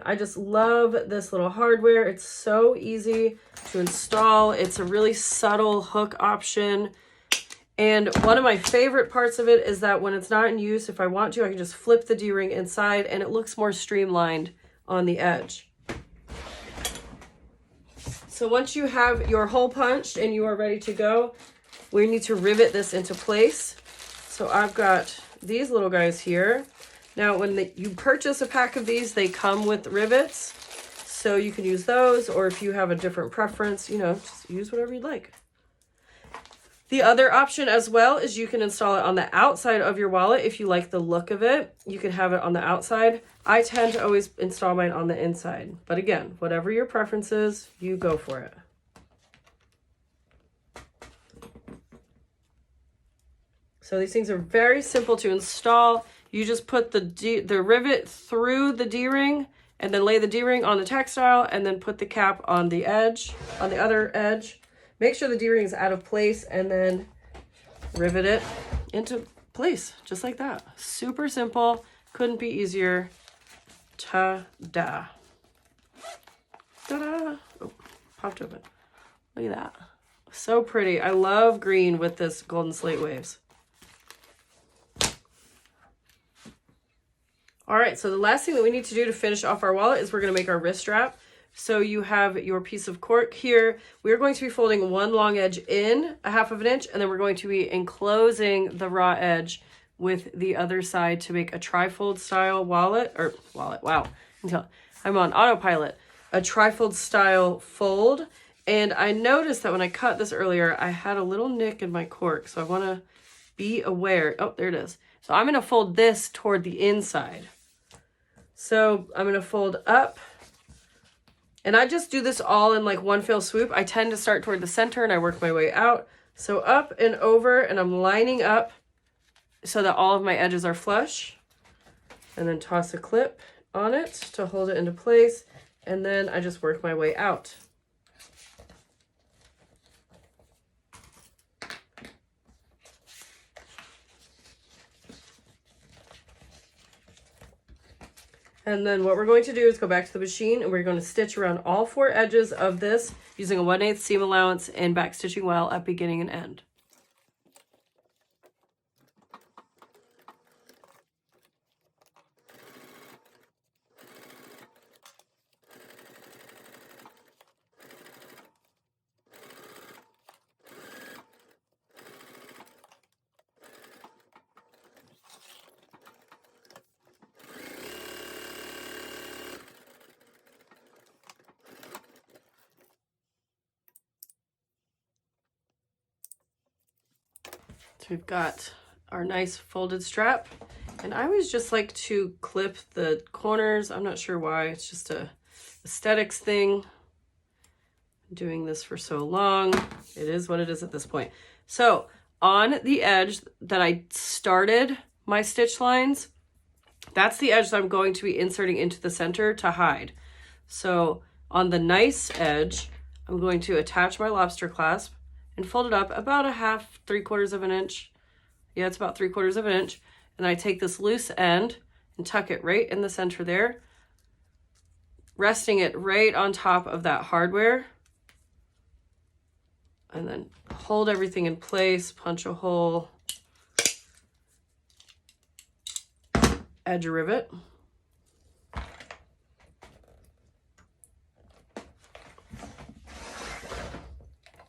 I just love this little hardware. It's so easy to install. It's a really subtle hook option. And one of my favorite parts of it is that when it's not in use, if I want to, I can just flip the D-ring inside and it looks more streamlined on the edge. So once you have your hole punched and you are ready to go, we need to rivet this into place. So I've got these little guys here. Now, when you purchase a pack of these, they come with rivets. So you can use those, or if you have a different preference, you know, just use whatever you'd like. The other option as well is you can install it on the outside of your wallet if you like the look of it. You can have it on the outside. I tend to always install mine on the inside. But again, whatever your preference is, you go for it. So these things are very simple to install. You just put the rivet through the D-ring and then lay the D-ring on the textile and then put the cap on the edge, on the other edge. Make sure the D-ring is out of place and then rivet it into place, just like that. Super simple, couldn't be easier. Ta-da. Ta-da. Oh, popped open. Look at that. So pretty. I love green with this golden slate waves. All right, so the last thing that we need to do to finish off our wallet is we're gonna make our wrist strap. So you have your piece of cork here. We're going to be folding one long edge in 1/2 inch, and then we're going to be enclosing the raw edge with the other side to make a trifold style wallet, wow, I'm on autopilot. A trifold style fold. And I noticed that when I cut this earlier, I had a little nick in my cork. So I wanna be aware. Oh, there it is. So I'm gonna fold this toward the inside. So I'm gonna fold up. And I just do this all in like one fell swoop. I tend to start toward the center and I work my way out. So up and over, and I'm lining up so that all of my edges are flush. And then toss a clip on it to hold it into place. And then I just work my way out. And then what we're going to do is go back to the machine and we're going to stitch around all 4 edges of this using a 1/8 seam allowance and back stitching well at beginning and end. So we've got our nice folded strap, and I always just like to clip the corners. I'm not sure why, it's just a aesthetics thing. I'm doing this for so long. It is what it is at this point. So on the edge that I started my stitch lines, that's the edge that I'm going to be inserting into the center to hide. So on the nice edge, I'm going to attach my lobster clasp and fold it up about 3/4 of an inch. Yeah, it's about 3/4 of an inch. And I take this loose end and tuck it right in the center there, resting it right on top of that hardware. And then hold everything in place, punch a hole, edge a rivet.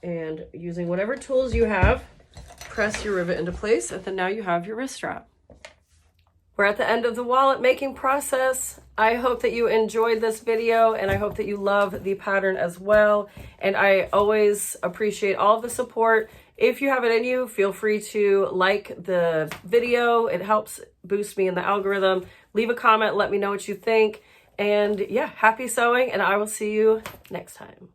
And using whatever tools you have, press your rivet into place, and then now you have your wrist strap. We're at the end of the wallet making process. I hope that you enjoyed this video, and I hope that you love the pattern as well. And I always appreciate all of the support. If you have it in you, feel free to like the video. It helps boost me in the algorithm. Leave a comment, let me know what you think. And yeah, happy sewing, and I will see you next time.